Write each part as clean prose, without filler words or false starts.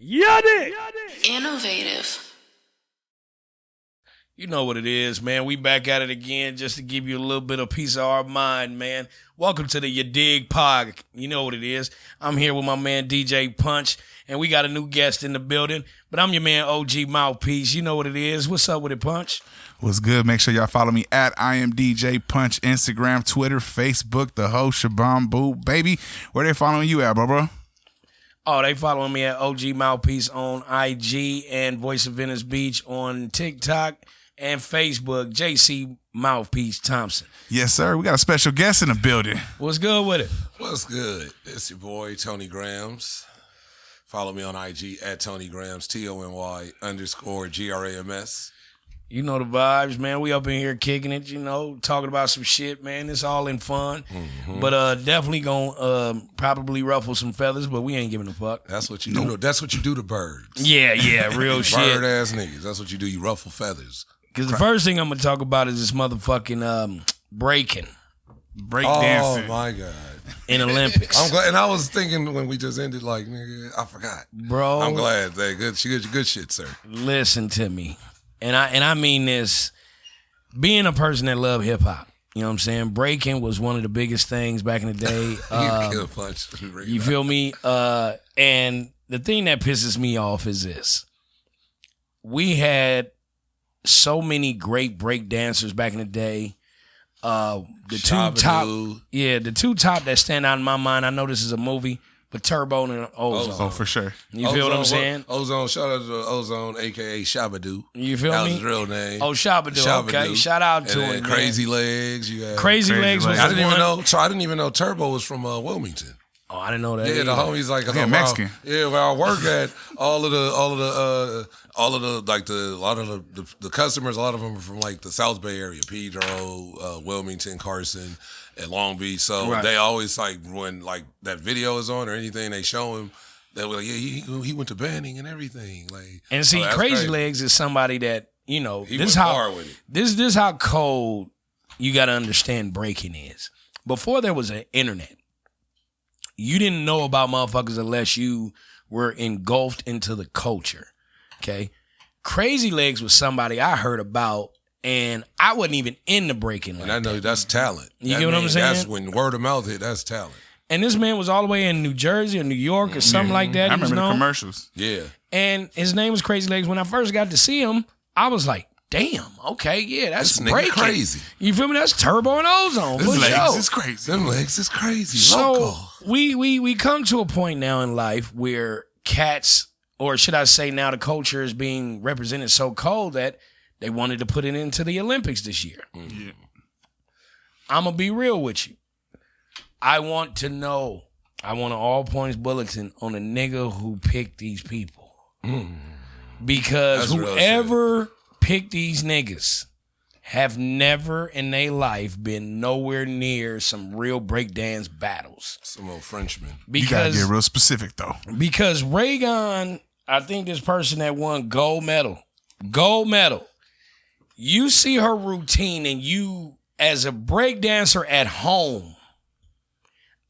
Yadi! Innovative. You know what it is, man. We back at it again just to give you a little bit of peace of our mind, man. Welcome to the Digg pod. You know what it is. I'm here with my man DJ Punch, and we got a new guest in the building. But I'm your man OG Mouthpiece. You know what it is. What's up with it, Punch? What's good? Make sure y'all follow me at I am DJ Punch, Instagram, Twitter, Facebook, the whole shabam boo, baby. Where they following you at, bro? Oh, they following me at OG Mouthpiece on IG and Voice of Venice Beach on TikTok and Facebook, JC Mouthpiece Thompson. Yes, sir. We got a special guest in the building. What's good with it? What's good? It's your boy, Tony Grams. Follow me on IG at Tony Grams, TONY_GRAMS. You know the vibes, man. We up in here kicking it, you know, talking about some shit, man. It's all in fun. Mm-hmm. But definitely gonna probably ruffle some feathers, but we ain't giving a fuck. That's what you do. That's what you do to birds. Yeah, real shit. Bird ass niggas. That's what you do. You ruffle feathers. Because the first thing I'm gonna talk about is this motherfucking breaking. Breakdancing. Oh my God. In Olympics. I'm glad, and I was thinking when we just ended, like, nigga, I forgot. Bro. I'm glad. Good shit, sir. Listen to me. And I mean this, being a person that love hip hop, you know what I'm saying? Breaking was one of the biggest things back in the day. Kill Punch. You feel me? And the thing that pisses me off is this. We had so many great break dancers back in the day. The two top that stand out in my mind, I know this is a movie, but Turbo and Ozone. Oh, for sure. You feel what I'm saying? Ozone, shout out to Ozone, a.k.a. Shabadoo. You feel me? That was his real name. Oh, Shabadoo. Okay, shout out to him. Crazy Legs. You had Crazy Legs was I didn't even know Turbo was from Wilmington. Oh, I didn't know that. Yeah, the homies like Mexican. Yeah, where I work at, a lot of the customers, a lot of them are from like the South Bay area, Pedro, Wilmington, Carson, and Long Beach. So They always like when like that video is on or anything they show him, they were like, yeah, he went to Banning and everything. Like, and see, Crazy Legs is somebody that, you know, this is how cold you got to understand breaking is. Before there was an internet, you didn't know about motherfuckers unless you were engulfed into the culture, okay? Crazy Legs was somebody I heard about, and I wasn't even in the breaking. And I know that's talent. You get what I'm saying? That's when word of mouth hit, that's talent. And this man was all the way in New Jersey or New York or something like that. I remember the commercials. Yeah. And his name was Crazy Legs. When I first got to see him, I was like, damn, okay, yeah, that's breaking. Crazy. You feel me? That's Turbo and Ozone. Them legs is crazy. Them legs is crazy. So Loco. we come to a point now in life where cats, or should I say now the culture is being represented so cold that they wanted to put it into the Olympics this year. Yeah. I'm going to be real with you. I want an all points bulletin on the nigga who picked these people. Because whoever picked these niggas have never in their life been nowhere near some real breakdance battles. Some old Frenchman. You gotta get real specific though. Because Raygon, I think this person that won gold medal, you see her routine and you, as a breakdancer at home,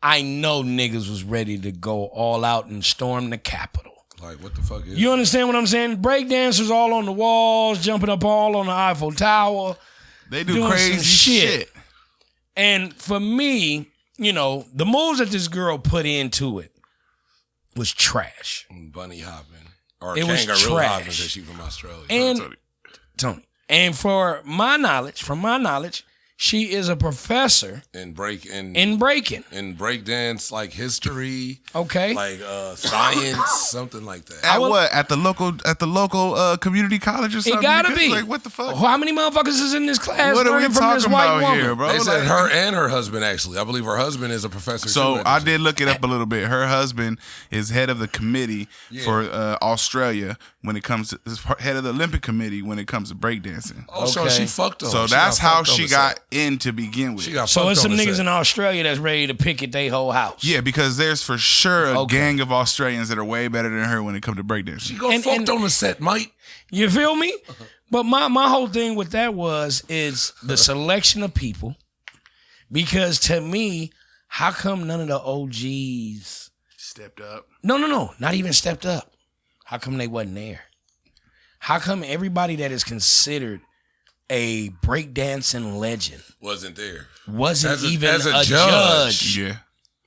I know niggas was ready to go all out and storm the Capitol. Like, what the fuck is You understand what I'm saying? Breakdancers all on the walls, jumping up all on the Eiffel Tower. They do crazy shit. And for me, you know, the moves that this girl put into it was trash. Bunny hopping. Or it kangaroo was trash. hopping because she's from Australia. And Tony. And from my knowledge, she is a professor in breaking. In breakdance, like history. Okay. Like science, something like that. At the local community college or something? It gotta be. Like, what the fuck? How many motherfuckers is in this class? What are we talking about here, bro? They said her and her husband, actually. I believe her husband is a professor. So I did look it up a little bit. Her husband is head of the committee for Australia when it comes to head of the Olympic committee when it comes to breakdancing. Oh, so she fucked up. So that's how she got in to begin with. So it's some niggas in Australia that's ready to picket their whole house. Yeah, because there's for sure a gang of Australians that are way better than her when it comes to breakdancing. She got fucked on the set, mate. You feel me? But my whole thing with that is the selection of people. Because to me, how come none of the OGs stepped up? No, not even stepped up. How come they wasn't there? How come everybody that is considered a breakdancing legend wasn't there? Wasn't even a judge. Yeah.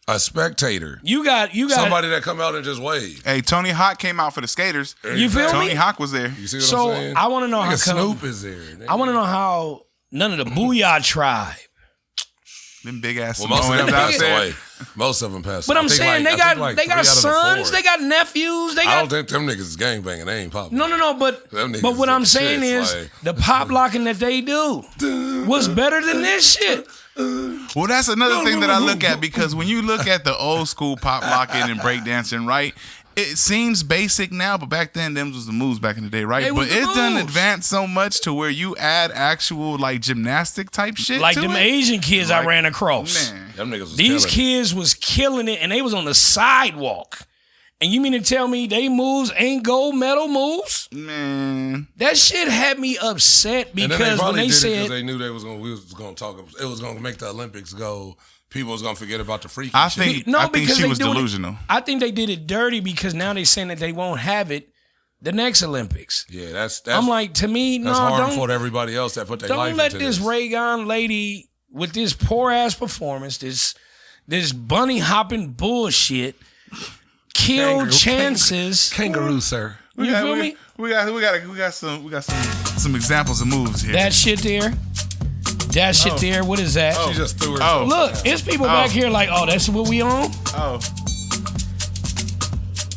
A spectator. You got somebody that come out and just wave. Hey, Tony Hawk came out for the skaters. You feel me? Tony Hawk was there. You see what I'm saying? I want to know how come Snoop is there. I want to know how none of the Booyah tribe. Them big ass most of them Samoans out passed there. away. Most of them passed But away. I'm saying they got sons, they got nephews, they got. I don't think them niggas is gangbanging. They ain't popping. No. But what I'm saying is the pop locking that they do was better than this shit. Well, that's another thing that I look at, because when you look at the old school pop locking and breakdancing, right? It seems basic now, but back then, them was the moves back in the day, right? But it done advanced so much to where you add actual like gymnastic type shit. Like to them it. Asian kids I ran across. Man. Them niggas was These killing kids was killing it, and they was on the sidewalk. And you mean to tell me they moves ain't gold medal moves? Man, that shit had me upset because when they said they knew we was gonna talk, it was gonna make the Olympics go. People was gonna forget about the freaky I shit. think she was delusional. I think they did it dirty because now they saying that they won't have it the next Olympics. Yeah, that's I'm like, to me, that's no, harmful to everybody else that put their life into this. Don't let this Reagan lady with this poor ass performance, this bunny hopping bullshit, kill chances. Kangaroo, sir. You feel me? We got some examples of moves here. That shit there. That shit there. What is that? She just threw her. Look, it's people back here like, oh, that's what we on? Oh.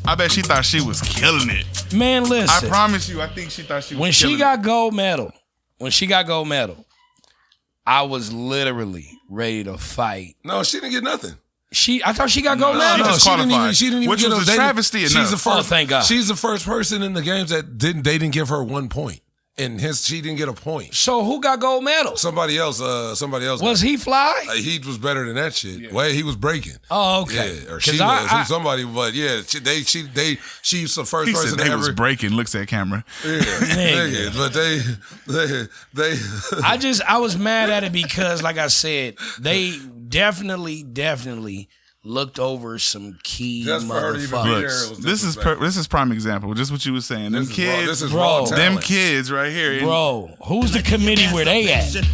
I bet she thought she was killing it. Man, listen. I promise you, I think she thought she was when killing she got gold medal, I was literally ready to fight. No, she didn't get nothing. I thought she got gold medal. No, she didn't even which get was a travesty enough. She's the first. Thank God. She's the first person in the games that didn't give her 1 point. And she didn't get a point. So who got gold medal? Somebody else. Was he fly? He was better than that shit. Yeah. Well, he was breaking. Oh, okay. Yeah, or she was. Somebody, but yeah, she's the first He person said to they ever. was breaking. Looks at camera. Yeah, but they. I was mad at it because, like I said, they definitely looked over some key motherfuckers. Look, this is prime example. Just what you were saying. Them kids, this is raw talent. Them kids right here. Bro, who's the committee where they at? This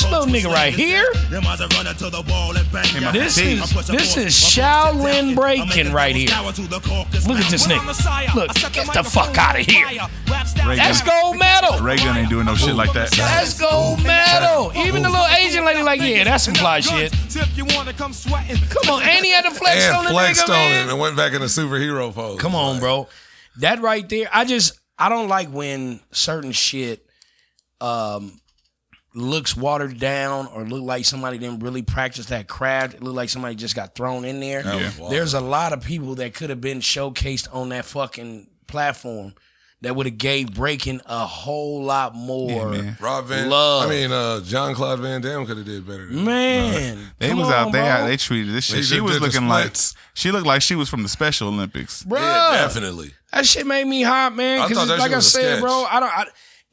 little nigga right here. This is Shaolin breaking right here. Look at this nigga. Look, get the fuck out of here. That's gold medal. Reagan ain't doing no shit like that. That's gold medal. Even the little Asian lady like, yeah, that's some fly shit. Come on, ain't he had to flex on the flexed nigga, on man? him and went back in the superhero pose. Come on, bro. That right there, I don't like when certain shit looks watered down or look like somebody didn't really practice that craft. It look like somebody just got thrown in there. Yeah. There's a lot of people that could have been showcased on that fucking platform that would have gave breaking a whole lot more love. John Claude Van Damme could have did better than man. They was out there. They treated this shit. She was looking like she looked like she was from the Special Olympics. Bro, yeah, definitely. That shit made me hot, man. Because like I said, bro,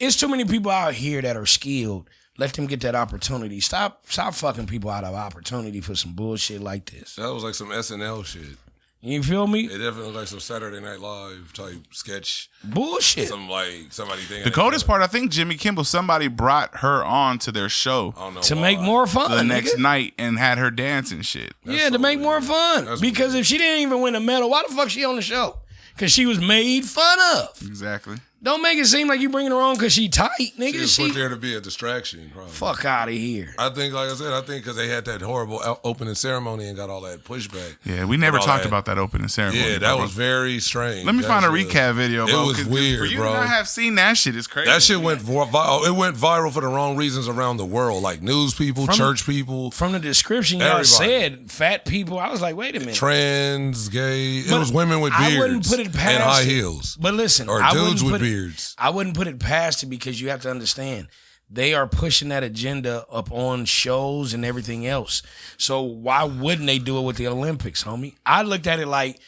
it's too many people out here that are skilled. Let them get that opportunity. Stop fucking people out of opportunity for some bullshit like this. That was like some SNL shit. You feel me? It definitely was like some Saturday Night Live type sketch. Bullshit. Some like somebody thinking. The coldest part, I think Jimmy Kimmel, somebody brought her on to their show to make more fun the next night and had her dance and shit. To make more fun. Because if she didn't even win a medal, why the fuck she on the show? Because she was made fun of. Exactly. Don't make it seem like you bringing her on because she tight, nigga. She was put there to be a distraction, probably. Fuck out of here. I think, like I said, because they had that horrible opening ceremony and got all that pushback. Yeah, we never talked about that opening ceremony. Yeah, that was very strange. Let me find a recap video, bro. It was weird, for you bro. To not have seen that shit is crazy. That shit went viral. It went viral for the wrong reasons around the world, like news people, church people. From the description, y'all said fat people. I was like, wait a minute. Trans, gay. It was women with beards. I wouldn't put it past and high heels. But listen, or dudes with beards. I wouldn't put it past it because you have to understand they are pushing that agenda up on shows and everything else. So why wouldn't they do it with the Olympics, homie? I looked at it like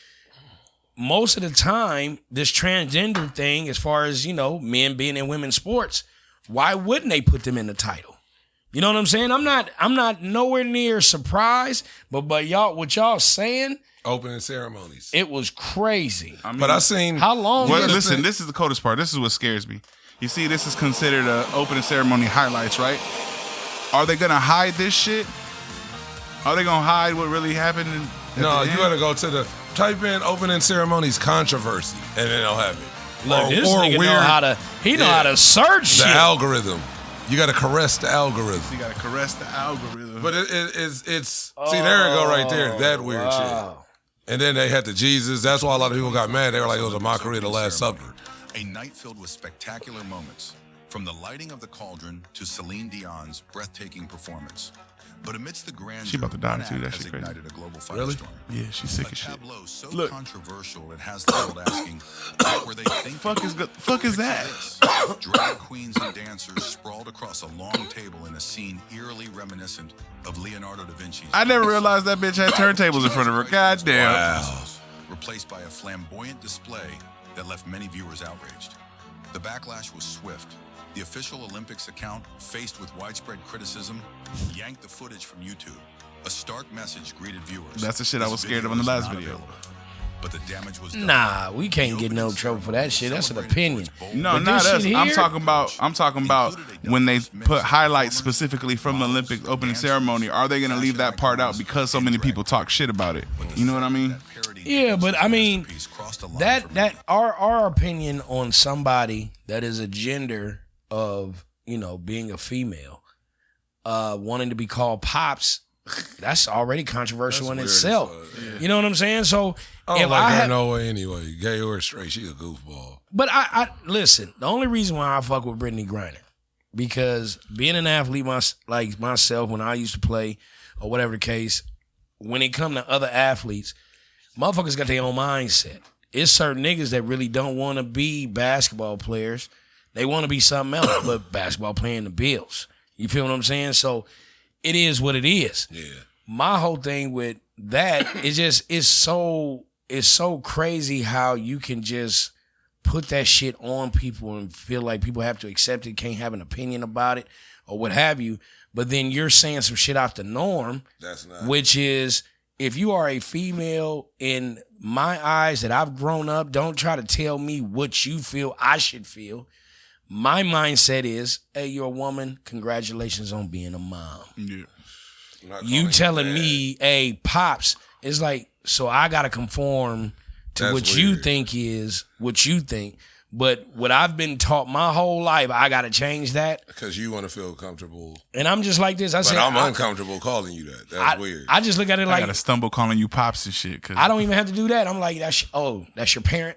most of the time, this transgender thing, as far as, men being in women's sports, why wouldn't they put them in the title? You know what I'm saying? I'm not nowhere near surprised, but y'all, what y'all saying? Opening ceremonies. It was crazy. But I seen how long. Well, listen, this is the coldest part. This is what scares me. You see, this is considered a opening ceremony highlights, right? Are they gonna hide this shit? Are they gonna hide what really happened? No, you gotta go to type in opening ceremonies controversy, and then they'll have it. Look, this nigga know how to search the shit. algorithm. You gotta caress the algorithm. You gotta caress the algorithm. But it's see, there it go right there. That weird shit. And then they had the Jesus. That's why a lot of people got mad. They were like, it was a mockery of the Last Supper. A night filled with spectacular moments, from the lighting of the cauldron to Celine Dion's breathtaking performance. But amidst the grandeur, she about to die too. That has shit crazy. ignited a global firestorm. Yeah, she's sick A as shit. tableau so controversial it has the world asking, what were they thinking? Fuck is that? Drag queens and dancers sprawled across a long table in a scene eerily reminiscent of Leonardo da Vinci's. I never realized that bitch had turntables in front of her. God damn. Wow. Replaced by a flamboyant display that left many viewers outraged. The backlash was swift. The official Olympics account, faced with widespread criticism, yanked the footage from YouTube. A stark message greeted viewers. That's the shit I was scared of in the last video. But the damage was done. Nah, we can't get no trouble for that shit. That's an opinion. No, but not us. Here, I'm talking about when they put highlights specifically from the Olympic opening ceremony. Are they gonna leave that part out because so many people talk shit about it? You know what I mean? Yeah, but I mean that our opinion on somebody that is a gender of, you know, being a female, wanting to be called pops, that's already controversial in itself. You know what I'm saying? So I don't like her no way anyway, gay or straight. She a goofball. But I listen. The only reason why I fuck with Brittany Griner, because being an athlete, like myself, when I used to play or whatever the case, when it come to other athletes, motherfuckers got their own mindset. It's certain niggas that really don't want to be basketball players. They want to be something else, but basketball paying the bills. You feel what I'm saying? So it is what it is. Yeah. My whole thing with that is just it's so crazy how you can just put that shit on people and feel like people have to accept it, can't have an opinion about it or what have you. But then you're saying some shit out the norm, which is, if you are a female in my eyes that I've grown up, don't try to tell me what you feel I should feel. My mindset is, hey, you're a woman. Congratulations on being a mom. Yeah. You telling me, hey, pops, it's like, so I got to conform to what you think is what you think. But what I've been taught my whole life, I got to change that. Because you want to feel comfortable. And I'm just like this. But I'm uncomfortable calling you that. That's weird. I just look at it like. I got to stumble calling you pops and shit. Cause I don't even have to do that. I'm like, that's your parent.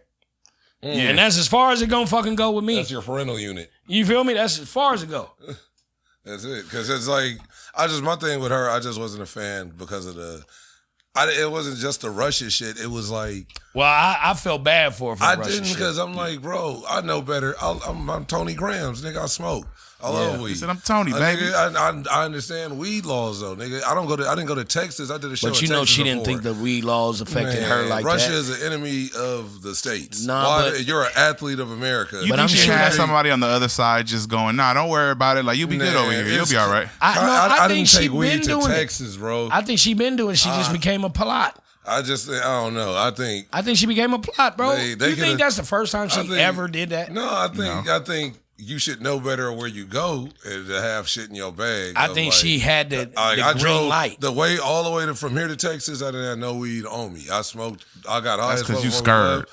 Yeah. And that's as far as it gonna fucking go with me. That's your parental unit. You feel me? That's as far as it go. That's it. Because it's like, my thing with her, I just wasn't a fan because of it wasn't just the Russia shit. It was like. Well, I felt bad for her for the Russia shit. Because I'm like, bro, I know better. I'm Tony Grams, nigga. I smoke. I love weed. He said, I'm Tony, baby. Nigga, I understand weed laws though, nigga. I didn't go to Texas. I did a show. But you know, she didn't think the weed laws affected her like Russia that. Russia is an enemy of the states. Nah, you're an athlete of America. You think she had somebody on the other side just going, nah, don't worry about it. Like, you'll be good over here. You'll be all right. I didn't think take weed to Texas, bro. I think she been doing it. She just became a plot. I don't know. I think she became a plot, bro. They you think that's the first time she ever did that? No, I think you should know better where you go and to have shit in your bag. I think she had the green light. All the way from here to Texas, I didn't have no weed on me. I smoked. I got all that's because you scared.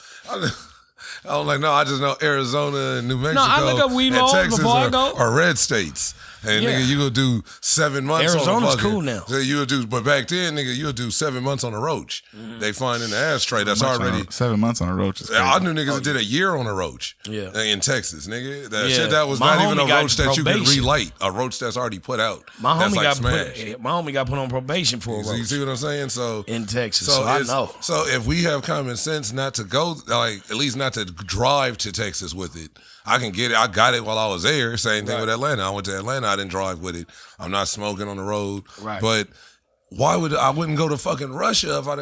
I'm like, no, I just know Arizona and New Mexico I look up weed laws Texas before I go. are red states. And nigga, you gonna do 7 months Arizona's on a cool now. So you'll do, but back then, nigga, you'll do 7 months on a roach. They find in the ashtray. That's already 7 months on a roach. Is I knew niggas that did a year on a roach. Yeah. In Texas, nigga. That was not even a roach that you could relight. A roach that's already put out. My homie got put on probation for a roach. You see what I'm saying? So in Texas, so I know. So if we have common sense not to go, like at least not to drive to Texas with it. I can get it. I got it while I was there. Same thing with Atlanta. I went to Atlanta. I didn't drive with it. I'm not smoking on the road. Right. But why would I wouldn't go to fucking Russia if I'm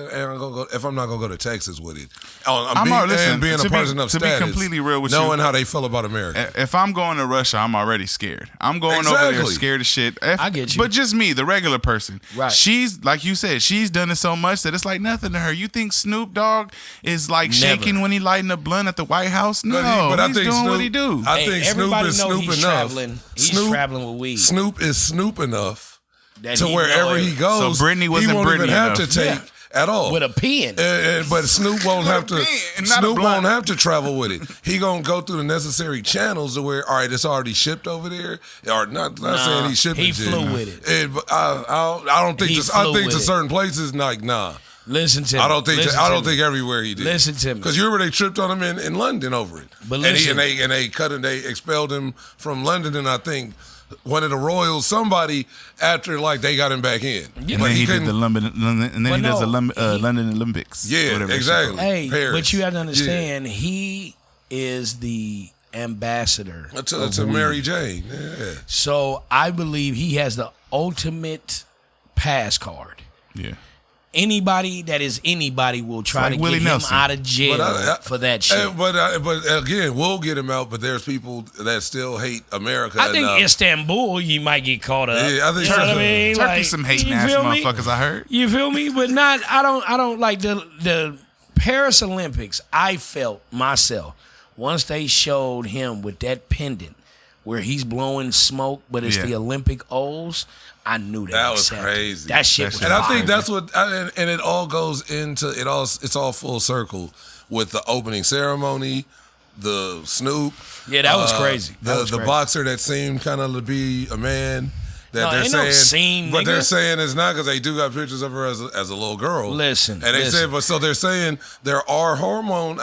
not gonna go to Texas with it? Being a person of status, to be completely real with knowing how they feel about America. If I'm going to Russia, I'm already scared. I'm going over there scared of shit. I get you. But just me, the regular person. Right. She's, like you said, she's done it so much that it's like nothing to her. You think Snoop Dogg is like shaking when he lighting a blunt at the White House? No, but I think doing Snoop, what he do. I think Snoop is Snoop enough. He's traveling with weed. Snoop is Snoop enough. To wherever he goes, so Britney wasn't he won't Britney even have enough. to take at all with a pen. But Snoop won't have to. Snoop won't have to travel with it. He gonna go through the necessary channels to where, all right, it's already shipped over there, or not saying he shipped it. He flew with it. I don't think. I think to certain places, like Listen to me. I don't think everywhere he did. Listen to me. Because you remember they tripped on him in London over it. But listen, they expelled him from London, and I think one of the royals, somebody after they got him back in. Yeah. And then he did the London London Olympics. Yeah, exactly. Hey, Paris. But you have to understand, he is the ambassador to Mary Jane. Yeah. So I believe he has the ultimate pass card. Yeah. Anybody that is anybody will try to get him out of jail for that shit. But again, we'll get him out. But there's people that still hate America. I think Istanbul, you might get caught up. Yeah, I think Turkey's some hating ass motherfuckers. I heard. You feel me? But not. I don't like the Paris Olympics. I felt myself once they showed him with that pendant where he's blowing smoke, but it's the Olympic O's. I knew that was crazy. That shit was and fire. I think that's what, and it all goes into it all. It's all full circle with the opening ceremony, the Snoop. Yeah, that was crazy. The boxer that seemed kind of to be a man. That they're saying, but they're saying it's not because they do got pictures of her as a little girl. Listen, and they said, but so they're saying there are hormone.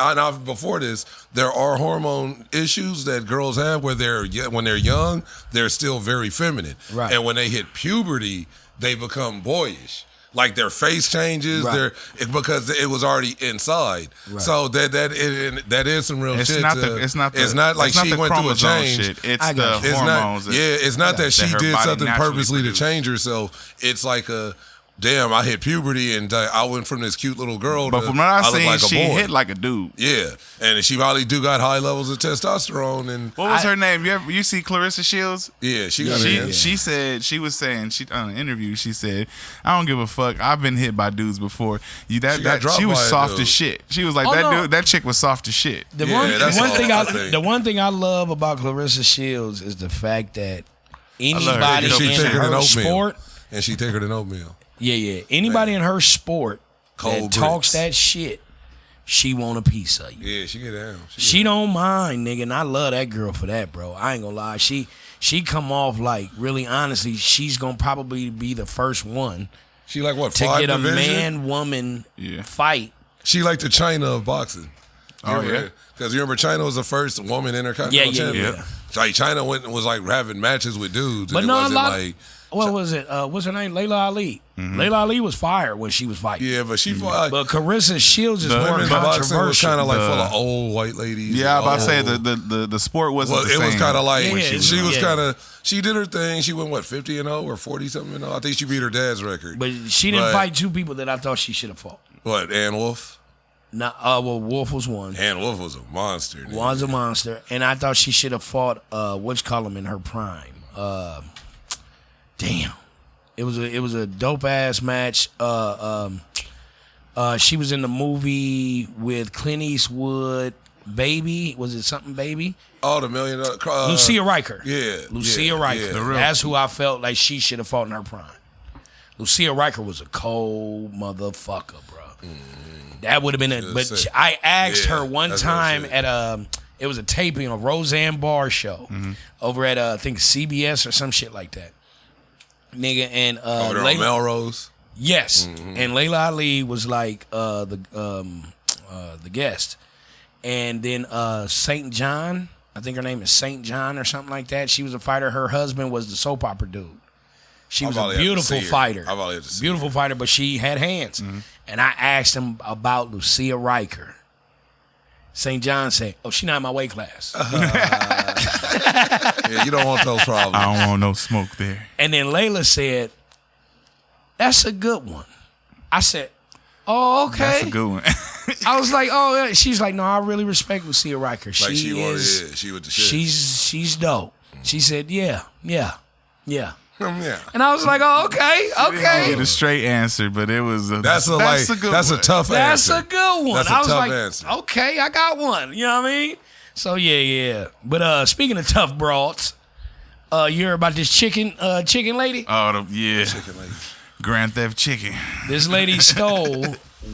Before this, there are hormone issues that girls have where when they're young, they're still very feminine, right? And when they hit puberty, they become boyish. Like their face changes, right. Because it was already inside. Right. So that is some real shit. It's not like she went through a change. Shit. It's the hormones. It's not that she did something purposely to change herself. It's like damn, I hit puberty and I went from this cute little girl. But from what I seen, she hit like a dude. Yeah, and she probably got high levels of testosterone. And what was her name? You see Clarissa Shields? Yeah, she said she was saying on an interview. She said, "I don't give a fuck. I've been hit by dudes before. She was soft as shit. She was like that chick was soft as shit. The one thing I love about Clarissa Shields is the fact that anybody in her sport, and she thicker than oatmeal. Yeah. Anybody in her sport that talks that shit, she want a piece of you. Yeah, she get down. She don't mind, nigga, and I love that girl for that, bro. I ain't gonna lie. She come off like, really honestly, she's gonna probably be the first one. She like what, to get a division? man-woman fight. She like the China of boxing. Because you remember China was the first woman intercontinental champion. Yeah. Like China was like having matches with dudes. But and no, it wasn't like. What was it? What's her name? Layla Ali. Mm-hmm. Layla Ali was fired when she was fighting. Yeah, but she fought. But Clarissa Shields is more controversial. Was kind of like full of old white ladies. Yeah, I was about to say the sport wasn't the same. It was kind of like she was kind of. She did her thing. She went 50-0 or 40-something. I think she beat her dad's record. But she didn't fight two people that I thought she should have fought. What, Ann Wolfe? No, Wolf was one. Ann Wolfe was a monster. Was a monster, and I thought she should have fought whatchamacallit in her prime. Damn. It was a dope ass match. She was in the movie with Clint Eastwood. Baby, was it something? Baby? Oh, the $1 million. Lucia Riker. Yeah, Lucia Riker. Yeah. That's who I felt like she should have fought in her prime. Lucia Riker was a cold motherfucker, bro. That would have been it. But I asked her one time at it was a taping of Roseanne Barr show over at I think CBS or some shit like that. Nigga, and Layla, Melrose. Yes, and Layla Ali was like the guest, and then St. John, I think her name is St. John or something like that. She was a fighter. Her husband was the soap opera dude. She was a beautiful fighter, beautiful fighter, but she had hands. And I asked him about Lucia Riker. St. John said, "Oh, she not in my weight class." Yeah, you don't want those problems. I don't want no smoke there. And then Layla said, that's a good one. I said, oh, okay. That's a good one. I was like, oh, yeah. She's like, no, I really respect Lucia Riker. Like she with the shit. She's dope. She said, yeah. Yeah. And I was like, oh, okay. Didn't get a straight answer, but it was a That's a tough answer. That's a good one. That's a I was tough like, answer. okay, I got one. You know what I mean? So yeah. But speaking of tough broads, you heard about this chicken lady? Oh, yeah. Chicken lady. Grand Theft Chicken. This lady stole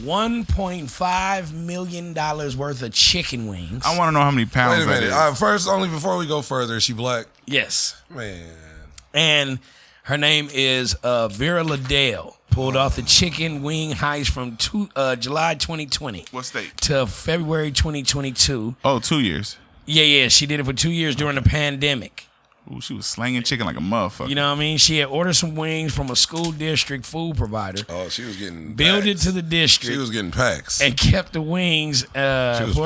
$1.5 million worth of chicken wings. I want to know how many pounds Wait a minute. that is. First, only before we go further, is she black? Yes. Man. And her name is Vera Liddell. Pulled off the chicken wing heist from July 2020. What state? To February 2022. Oh, 2 years. Yeah. She did it for 2 years during the pandemic. Ooh, she was slanging chicken like a motherfucker. You know what I mean? She had ordered some wings from a school district food provider. Oh, she was getting billed packs. it to the district. She was getting packs. And kept the wings for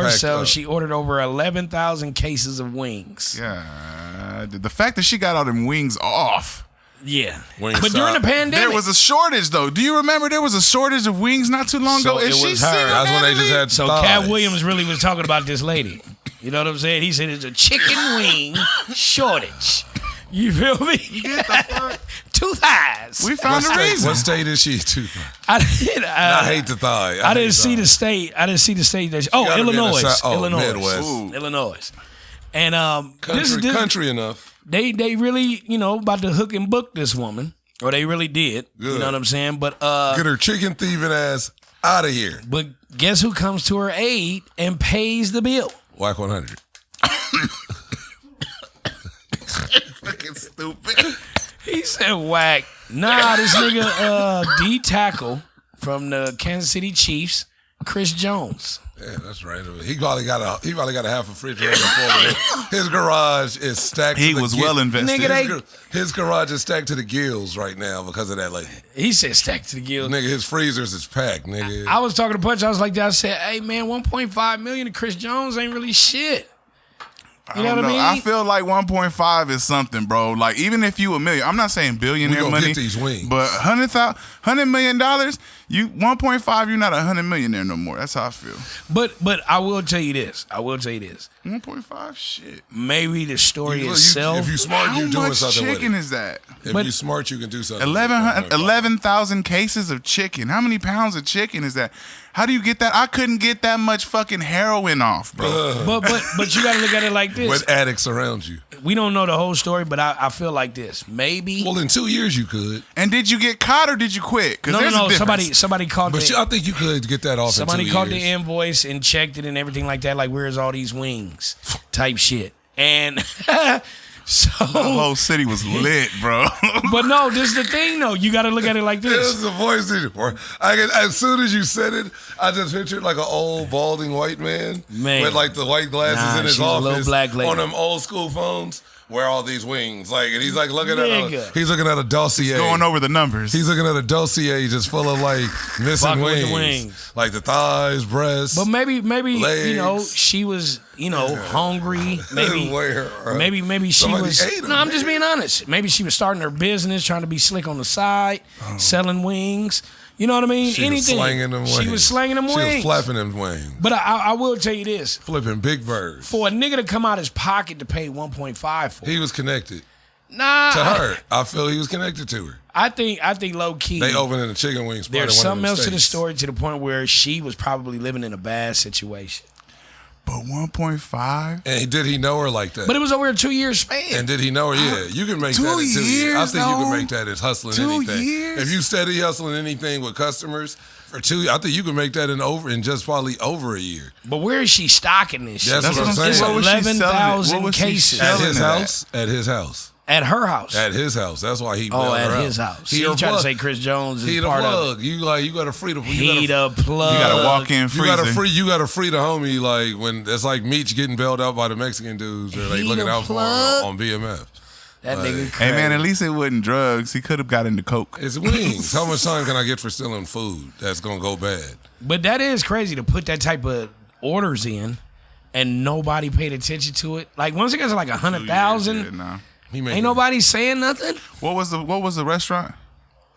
herself. Up. She ordered over 11,000 cases of wings. Yeah. The fact that she got all them wings off. Yeah. Wingstop. But during the pandemic. There was a shortage, though. Do you remember there was a shortage of wings not too long ago? So it was her. That's when they just had So thighs. Cat Williams really was talking about this lady. You know what I'm saying? He said it's a chicken wing shortage. You feel me? Two thighs. We found a reason. What state is she to? I hate the thigh. I didn't see the state. I didn't see the state. That Illinois. Illinois. Midwest. Illinois. And country enough. They really, about to hook and book this woman. Or they really did. Good. You know what I'm saying? But get her chicken thieving ass out of here. But guess who comes to her aid and pays the bill? Whack 100. Fucking stupid. He said whack. Nah, this nigga D tackle from the Kansas City Chiefs, Chris Jones. Yeah, that's right. He probably got a half a refrigerator full of it. His garage is stacked. He was well invested. Nigga, his garage is stacked to the gills right now because of that lady. He said stacked to the gills. Nigga, his freezers is packed, nigga. I was talking to Punch. I was like that. I said, hey, man, $1.5 million to Chris Jones ain't really shit. You know what I mean? I feel like 1.5 is something, bro. Like, even if you $1 million, I'm not saying billionaire we gonna money. Get these wings. But $100 million, you 1.5, you're not $100 millionaire no more. That's how I feel. But I will tell you this. 1.5, shit. Maybe the story itself. If you smart, you're doing something with it. How much chicken is that? If you smart, you can do something. 11,000 cases of chicken. How many pounds of chicken is that? How do you get that? I couldn't get that much fucking heroin off, bro. But you got to look at it like this. With addicts around you. We don't know the whole story, but I feel like this. Maybe. Well, in 2 years you could. And did you get caught or did you quit? No. Somebody called. But I think you could get that off. Somebody in 2 called years. the invoice and checked it and everything like that. Like, where's all these wings? Type shit. And so the whole city was lit, bro. But no, this is the thing, though. You got to look at it like this. This is the voice. As soon as you said it, I just pictured like an old balding white man with like the white glasses in his office, a little black lady on them old school phones. Where are all these wings? Like, and he's like looking at a dossier, going over the numbers. He's looking at a dossier just full of like missing wings, like the thighs, breasts. But maybe legs. She was hungry. Maybe she was. No, I'm just being honest. Maybe she was starting her business, trying to be slick on the side, selling wings. You know what I mean? She was slanging them wings. She was slanging them wings. She was flapping them wings. But I will tell you this. Flipping big birds. For a nigga to come out his pocket to pay 1.5 for. He was connected. Nah. To her. I feel he was connected to her. I think low key. They opened in a chicken wing spot. There's something else to the story to the point where she was probably living in a bad situation. But 1.5? And did he know her like that? But it was over a 2 year span. And did he know her? Yeah, you can make 2 that in 2 years. I think you can make that as hustling 2 anything. years? If you steady hustling anything with customers for 2, I think you can make that in just probably over a year. But where is she stocking this shit? That's what I'm saying. It's 11,000 cases. At his house? At his house. At her house. At his house. That's why he. At his house. He tried to say Chris Jones is part of it. You got to free the. He the plug. You got to walk in freezer. You got to free the homie like when it's like Meech getting bailed out by the Mexican dudes. They're like looking out for him on BMF. That nigga crazy. Hey man, at least it wasn't drugs. He could have got into coke. It's wings. How much time can I get for stealing food that's gonna go bad? But that is crazy to put that type of orders in, and nobody paid attention to it. Like once it gets to like 100,000. Nah. Ain't nobody saying nothing. What was the restaurant?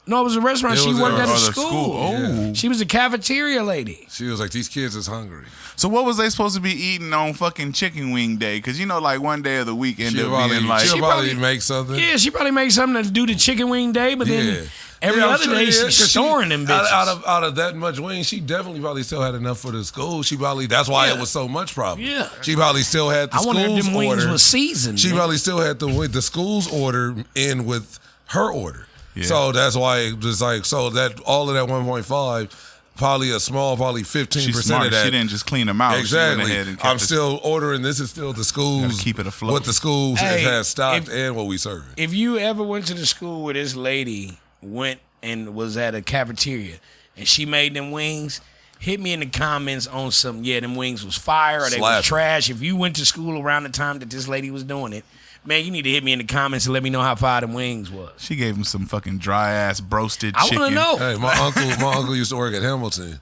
No, it was a restaurant. She worked at a school. Oh. She was a cafeteria lady. She was like, these kids is hungry. So what was they supposed to be eating on fucking chicken wing day? Because, like, one day of the week ended She'll up being like... She'll probably make something. Yeah, she probably make something to do the chicken wing day, but then every other day she's storing them bitches. Out of that much wings, she definitely probably still had enough for the school. She probably, that's why it was so much probably. Yeah. She probably still had the I wonder if school's them wings order. was seasoned. She probably still had the school's order in with her order. Yeah. So that's why it was like, so that all of that 1.5, probably a small, probably 15% of that. She didn't just clean them out. Exactly. I'm still ordering. This is still the school's. Keep it afloat. What the schools has stocked and what we serving. If you ever went to the school where this lady went and was at a cafeteria and she made them wings, hit me in the comments on some, them wings was fire or they was trash. If you went to school around the time that this lady was doing it, man, you need to hit me in the comments and let me know how fire them wings was. She gave him some fucking dry ass broasted chicken. I want to know. Hey, my uncle used to work at Hamilton,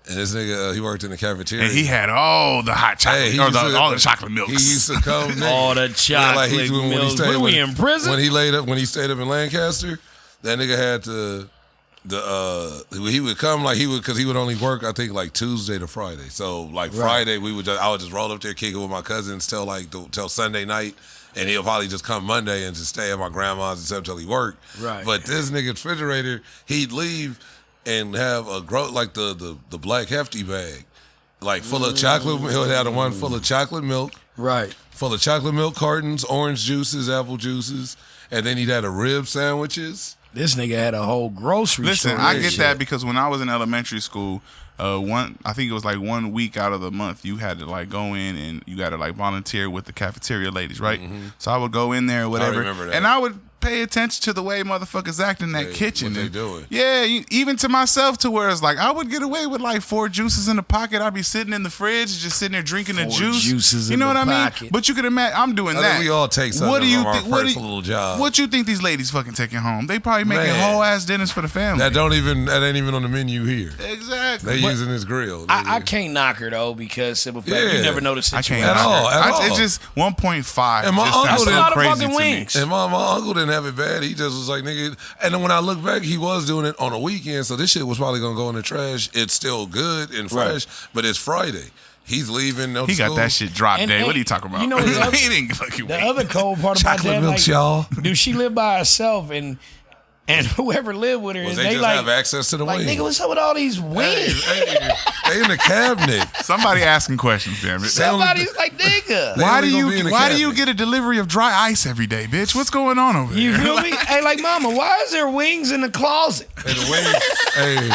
and this nigga he worked in the cafeteria. And he had all the hot chocolate, all the chocolate milks. He used to come, all the chocolate milks. What, we in prison? When he stayed up in Lancaster, that nigga had he would come because he would only work I think like Tuesday to Friday. So like Friday I would just roll up there kicking with my cousins till Sunday night. And he'll probably just come Monday and just stay at my grandma's until he worked. Right. But this nigga's refrigerator, he'd leave and have the black hefty bag, like full of chocolate. He'll have the one full of chocolate milk. Right. Full of chocolate milk cartons, orange juices, apple juices, and then he'd have the rib sandwiches. This nigga had a whole grocery store. Listen, I get that because when I was in elementary school, I think it was like 1 week out of the month, you had to like go in and you got to like volunteer with the cafeteria ladies, right? Mm-hmm. So I would go in there or whatever, and I would pay attention to the way motherfuckers act in that kitchen. What they doing? Yeah, even to myself, to where it's like I would get away with like 4 juices in the pocket. I'd be sitting in the fridge, just sitting there drinking the juice. Juices you know in what the I mean? pocket. But you could imagine I'm doing that. We all take something from our personal job. What you think these ladies fucking taking home? They probably making whole ass dinners for the family. That ain't even on the menu here. Exactly. They using this grill. I can't knock her though because simple fact, you never know the situation. I can't at all. It's just 1.5. And my uncle didn't. A lot of fucking wings. And my uncle didn't have it bad. He just was like, nigga. And then when I look back, he was doing it on a weekend, so this shit was probably gonna go in the trash. It's still good and fresh, but it's Friday. He's leaving. He got that shit drop day. What are you talking about? You know the other cold part about chocolate that, milk, like, y'all. Dude, she lived by herself and whoever lived with her, they they just like have access to the wings. Nigga, what's up with all these wings? They in the cabinet. Somebody asking questions, damn it. Somebody's like, nigga. Why do you get a delivery of dry ice every day, bitch? What's going on over there? You feel me? Hey, like, mama, why is there wings in the closet? Hey,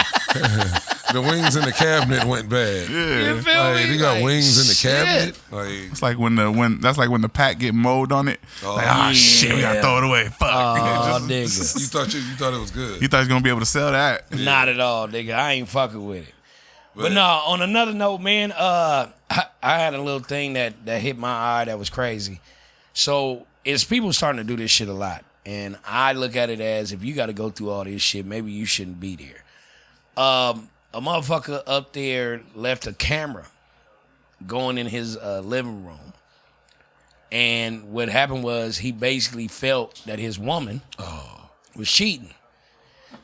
the wings in the cabinet went bad. Yeah. You feel me? They got wings in the cabinet. It's like when the pack get mold on it. Shit, we gotta throw it away. Fuck. Oh, nigga. You thought it was good. You thought you was gonna be able to sell that? Not at all, nigga. I ain't fucking with it. But no, on another note, man, I had a little thing that hit my eye that was crazy. So it's people starting to do this shit a lot. And I look at it as if you got to go through all this shit, maybe you shouldn't be there. A motherfucker up there left a camera going in his living room. And what happened was he basically felt that his woman was cheating.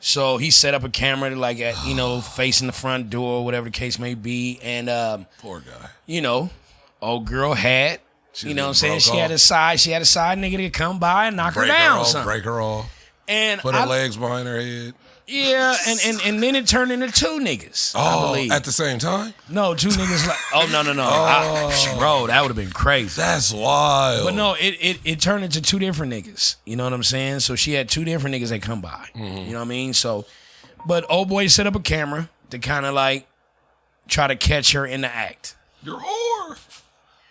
So he set up a camera like facing the front door, whatever the case may be. And poor guy. Old girl had, what I'm saying? She had a side nigga to come by and knock her down. Break her off. And put her legs behind her head. Yeah, and then it turned into 2 niggas. I believe. At the same time? No, 2 niggas no. Bro, that would have been crazy. That's wild. But no, it turned into 2 different niggas. You know what I'm saying? So she had 2 different niggas that come by. Mm-hmm. You know what I mean? So, but old boy set up a camera to kind of like try to catch her in the act. You're a whore.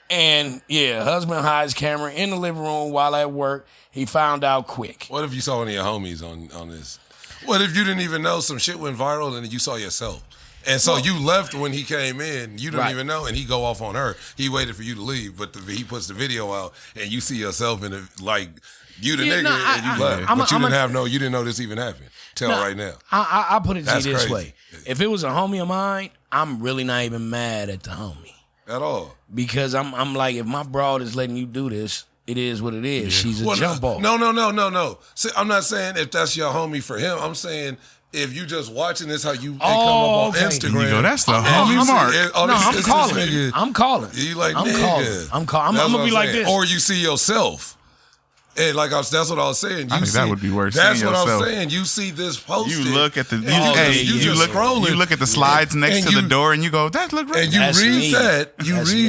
And yeah, husband hides camera in the living room while at work. He found out quick. What if you saw any of your homies on this? What if you didn't even know some shit went viral and you saw yourself? And so you left when he came in. You didn't even know, and he go off on her. He waited for you to leave, but he puts the video out, and you see yourself in it, like you the nigga, and you left. You didn't know this even happened. Right now. I put it to you this crazy. way: if it was a homie of mine, I'm really not even mad at the homie at all. Because I'm like, if my broad is letting you do this, it is what it is. Yeah. She's a jump ball. No. See, I'm not saying if that's your homie for him. I'm saying if you just watching this, how you come up on Instagram. You go, that's the homie Mark. I'm calling. You like, I'm calling. I'm gonna be like this. Or you see yourself. And that's what I was saying. I think that would be worse. That's what I'm saying. You see this posted. You look at the you look at the slides next to the door, and you go, "That look right." And you read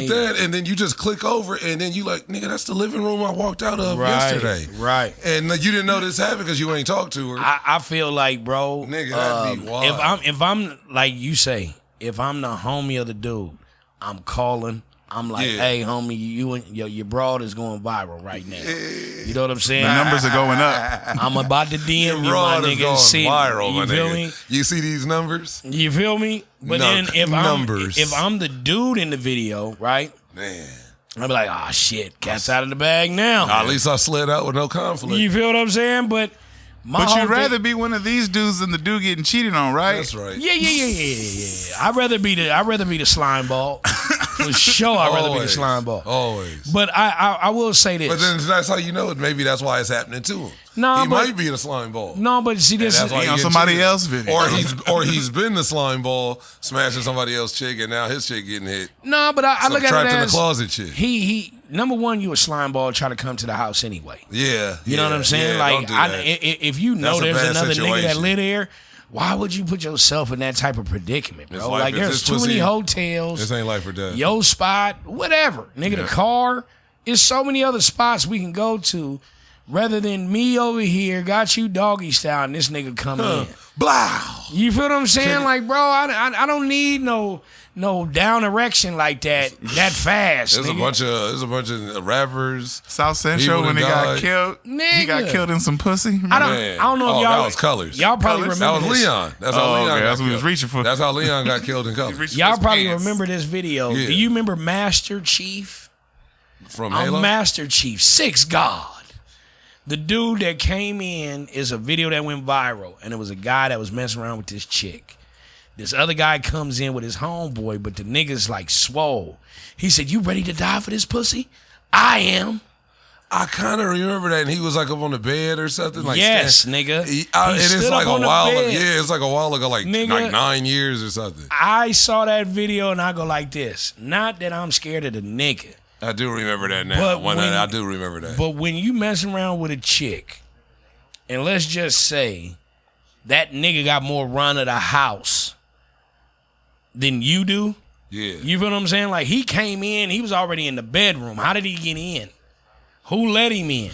that, and then you just click over, and then you like, nigga, that's the living room I walked out of yesterday. Right. And you didn't know this happened because you ain't talked to her. I feel like, bro, nigga, that'd be wild. If I'm like you say, if I'm the homie of the dude, I'm calling. I'm like, hey, homie, you and your broad is going viral right now. You know what I'm saying? The numbers are going up. I'm about to DM you, my nigga. See, viral, you feel me? You see these numbers? You feel me? But then if I'm the dude in the video, right? Man. I'll be like, oh shit, cat's out of the bag now. At least I slid out with no conflict. You feel what I'm saying? But you'd rather be one of these dudes than the dude getting cheated on, right? That's right. Yeah. I'd rather be the slime ball. For sure, I'd rather be the slime ball. Always. But I will say this. But then that's how you know it. Maybe that's why it's happening to him. He might be the slime ball. No, but see, this is on somebody else's video. Or he's been the slime ball, smashing somebody else's chick, and now his chick getting hit. No, but I look at it trapped as in the closet chick. He number one, you a slime ball trying to come to the house anyway. Yeah, you know what I'm saying. Yeah, if you know there's another nigga that live there, why would you put yourself in that type of predicament, bro? Like there's too many hotels. This ain't life or death. Your spot, whatever, nigga. The car. There's so many other spots we can go to. Rather than me over here, got you doggy style, and this nigga come in. Blow. You feel what I'm saying? Like, bro, I don't need no down erection like that fast. There's a bunch of rappers. South Central when they got killed. Nigga. He got killed in some pussy. I don't know if y'all. That was Colors. Y'all probably remember that was this. Leon. That's how Leon. Okay, that's what he was reaching for. That's how Leon got killed in Colors. Y'all probably remember this video. Do you remember Master Chief? From Halo? Master Chief, 6 God. The dude that came in is a video that went viral, and it was a guy that was messing around with this chick. This other guy comes in with his homeboy, but the nigga's like swole. He said, "You ready to die for this pussy?" "I am." I kind of remember that, and he was like up on the bed or something. Like yes, nigga. It's like a while ago. Yeah, it's like a while ago, like 9 years or something. I saw that video, and I go like this. Not that I'm scared of the nigga. I do remember that now. I do remember that. But when you messing around with a chick, and let's just say that nigga got more run of the house than you do. Yeah. You feel what I'm saying? Like, he came in, he was already in the bedroom. How did he get in? Who let him in?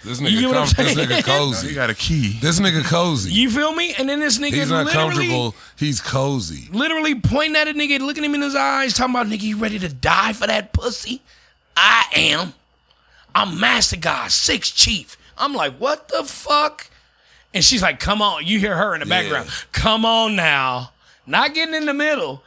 This nigga cozy. He got a key. This nigga cozy. You feel me? And then this nigga he's not comfortable. He's cozy. Literally pointing at a nigga, looking him in his eyes, talking about, "Nigga, you ready to die for that pussy?" "I am. I'm Master God, 6 Chief." I'm like, what the fuck? And she's like, "Come on." You hear her in the background. "Come on now." Not getting in the middle.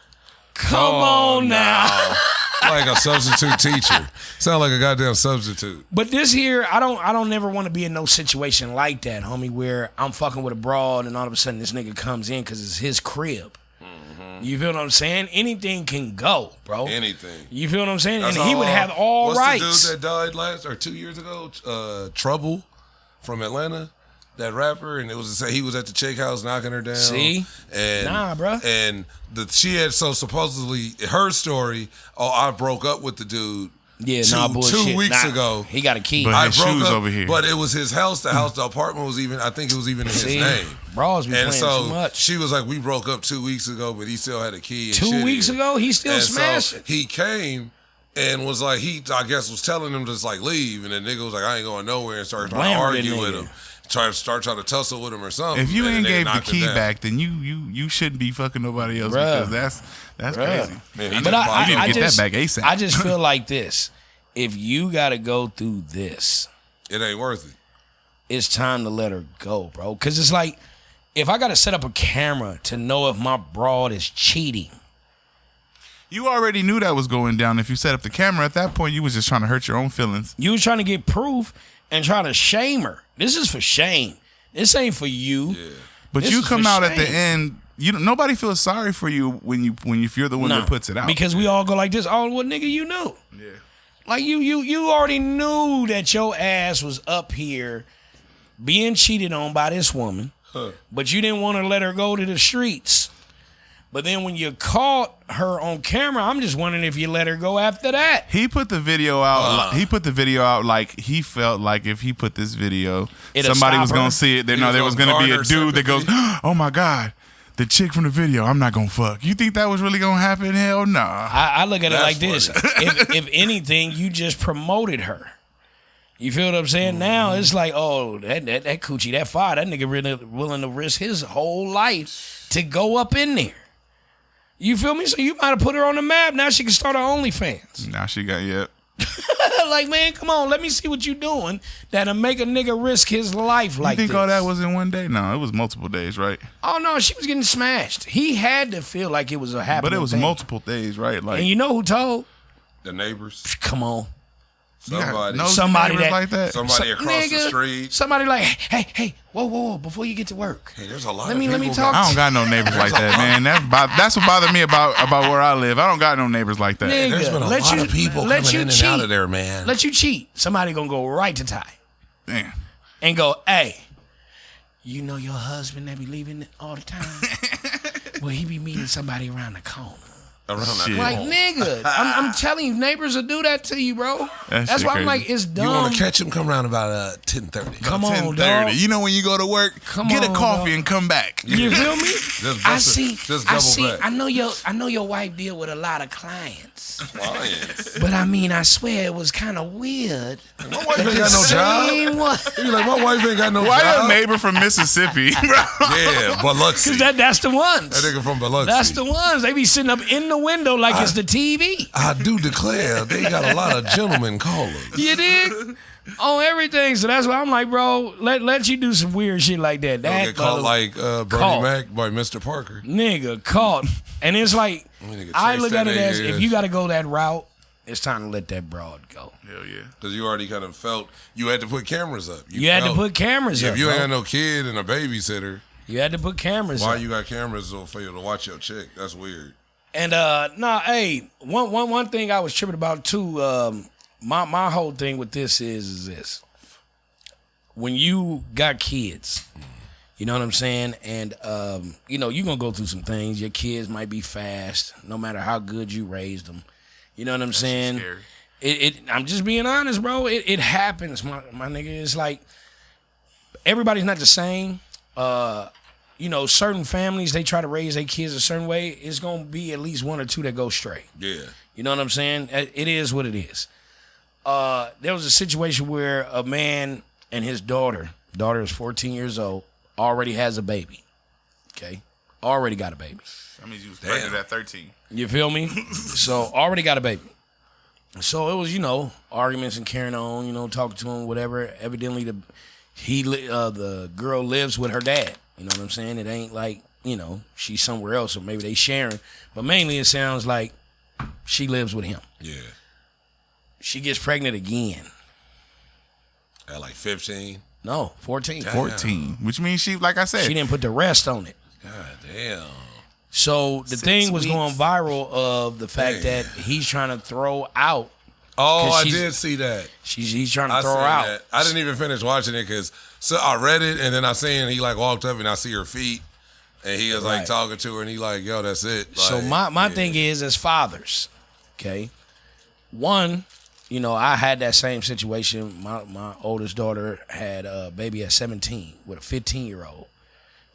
Come on now. Like a substitute teacher. Sound like a goddamn substitute. But this here, I don't never want to be in no situation like that, homie, where I'm fucking with a broad and all of a sudden this nigga comes in because it's his crib. You feel what I'm saying? Anything can go, bro. Anything. You feel what I'm saying? And he would have all rights. What's the dude that died 2 years ago? Trouble from Atlanta. That rapper, and he was at the chick house knocking her down. See? And nah, bro. And she had supposedly her story. Oh, I broke up with the dude. Yeah, bullshit. 2 weeks ago. He got a key. But his shoes over here. But it was his house. The apartment was even. I think it was even in his name. Bros be playing too much. She was like, "We broke up 2 weeks ago, but he still had a key." And 2 weeks ago, he still smashing. So he came. And was like, I guess was telling him to just like leave, and the nigga was like, "I ain't going nowhere," and started trying to argue with him, trying to tussle with him or something. If you ain't gave the key back, then you shouldn't be fucking nobody else. Bruh. Because that's crazy. Man, but I need to get that back ASAP. I just feel like this: if you got to go through this, it ain't worth it. It's time to let her go, bro. Because it's like, if I got to set up a camera to know if my broad is cheating. You already knew that was going down. If you set up the camera at that point, you was just trying to hurt your own feelings. You was trying to get proof and trying to shame her. This is for shame. This ain't for you. Yeah. But this you come out shame. At the end. Nobody feels sorry for you if you're the one that puts it out. Because we all go like this. Oh, well, nigga, you know. Yeah. Like you already knew that your ass was up here being cheated on by this woman, but you didn't want to let her go to the streets. But then when you caught her on camera, I'm just wondering if you let her go after that. He put the video out. He put the video out like he felt like if he put this video, somebody was gonna see it. There was gonna be a dude that goes, "Oh my God, the chick from the video. I'm not gonna fuck." You think that was really gonna happen? Hell no. I look at it like this: if anything, you just promoted her. You feel what I'm saying? Now it's like, oh, that coochie, that fire, that nigga really willing to risk his whole life to go up in there. You feel me? So you might have put her on the map. Now she can start her OnlyFans. Now she got, yep. Like, man, come on. Let me see what you doing that'll make a nigga risk his life like this. You think all that was in one day? No, it was multiple days, right? Oh, no, she was getting smashed. He had to feel like it was a happening But it was thing. multiple days, right? Like, and you know who told? The neighbors. Come on. Somebody that, like that. Somebody across the street. Somebody like, hey, whoa, before you get to work. Hey, there's a lot let of me people. talk. I don't got no neighbors like that, man. That's what bothered me about where I live. I don't got no neighbors like that. Nigga, there's been a lot of people coming in and out of there, man. Let you cheat. Somebody gonna go right to Ty. Damn. And go, hey, you know your husband that be leaving all the time? Well, he be meeting somebody around the corner. Like, nigga, I'm telling you, neighbors will do that to you, bro. That's why I'm like, it's dumb. You want to catch him? Come around about 10:30. Come on, 10:30. Dog. You know when you go to work, get a coffee and come back. You feel me? I see. Back. I know your wife deal with a lot of clients. But I mean, I swear it was kind of weird. My wife ain't got no job. You like, my wife ain't got no job. Why your neighbor from Mississippi? Yeah, Biloxi. Because that's the ones. That nigga from Biloxi. That's the ones. They be sitting up in the window like it's the TV. I do declare they got a lot of gentlemen callers. You dig? On everything. So that's why I'm like, bro, let you do some weird shit like that. Don't get caught like Bernie Mac by Mr. Parker. Nigga, caught. And it's like, I look at it as, if you got to go that route, it's time to let that broad go. Hell yeah. Because you already kind of felt you had to put cameras up. You had to put cameras up. If you ain't got no kid and a babysitter. You had to put cameras up. Why you got cameras for you to watch your chick? That's weird. And hey, one thing I was tripping about too. My whole thing with this is this: when you got kids, you know what I'm saying, and you know you're gonna go through some things. Your kids might be fast, no matter how good you raised them. You know what I'm saying? Scary. I'm just being honest, bro. It happens, my nigga. It's like everybody's not the same. You know, certain families, they try to raise their kids a certain way. It's going to be at least one or two that go straight. Yeah. You know what I'm saying? It is what it is. There was a situation where a man and his daughter is 14 years old, already has a baby. Okay? Already got a baby. That means you was pregnant at 13. You feel me? So, already got a baby. So, it was, you know, arguments and carrying on, you know, talking to him, whatever. Evidently, the girl lives with her dad. You know what I'm saying? It ain't like, you know, she's somewhere else or maybe they sharing. But mainly it sounds like she lives with him. Yeah. She gets pregnant again. At like 15? No, 14. Damn. 14. Which means she, like I said. She didn't put the rest on it. God damn. So the thing was going viral of the fact that he's trying to throw out. Oh, I did see that. He's trying to throw her out. That. I didn't even finish watching it because I read it and then I seen he like walked up and I see her feet and he was like talking to her and he like, yo, that's it. Like, so my thing is as fathers, okay, one, you know, I had that same situation. My oldest daughter had a baby at 17 with a 15-year-old.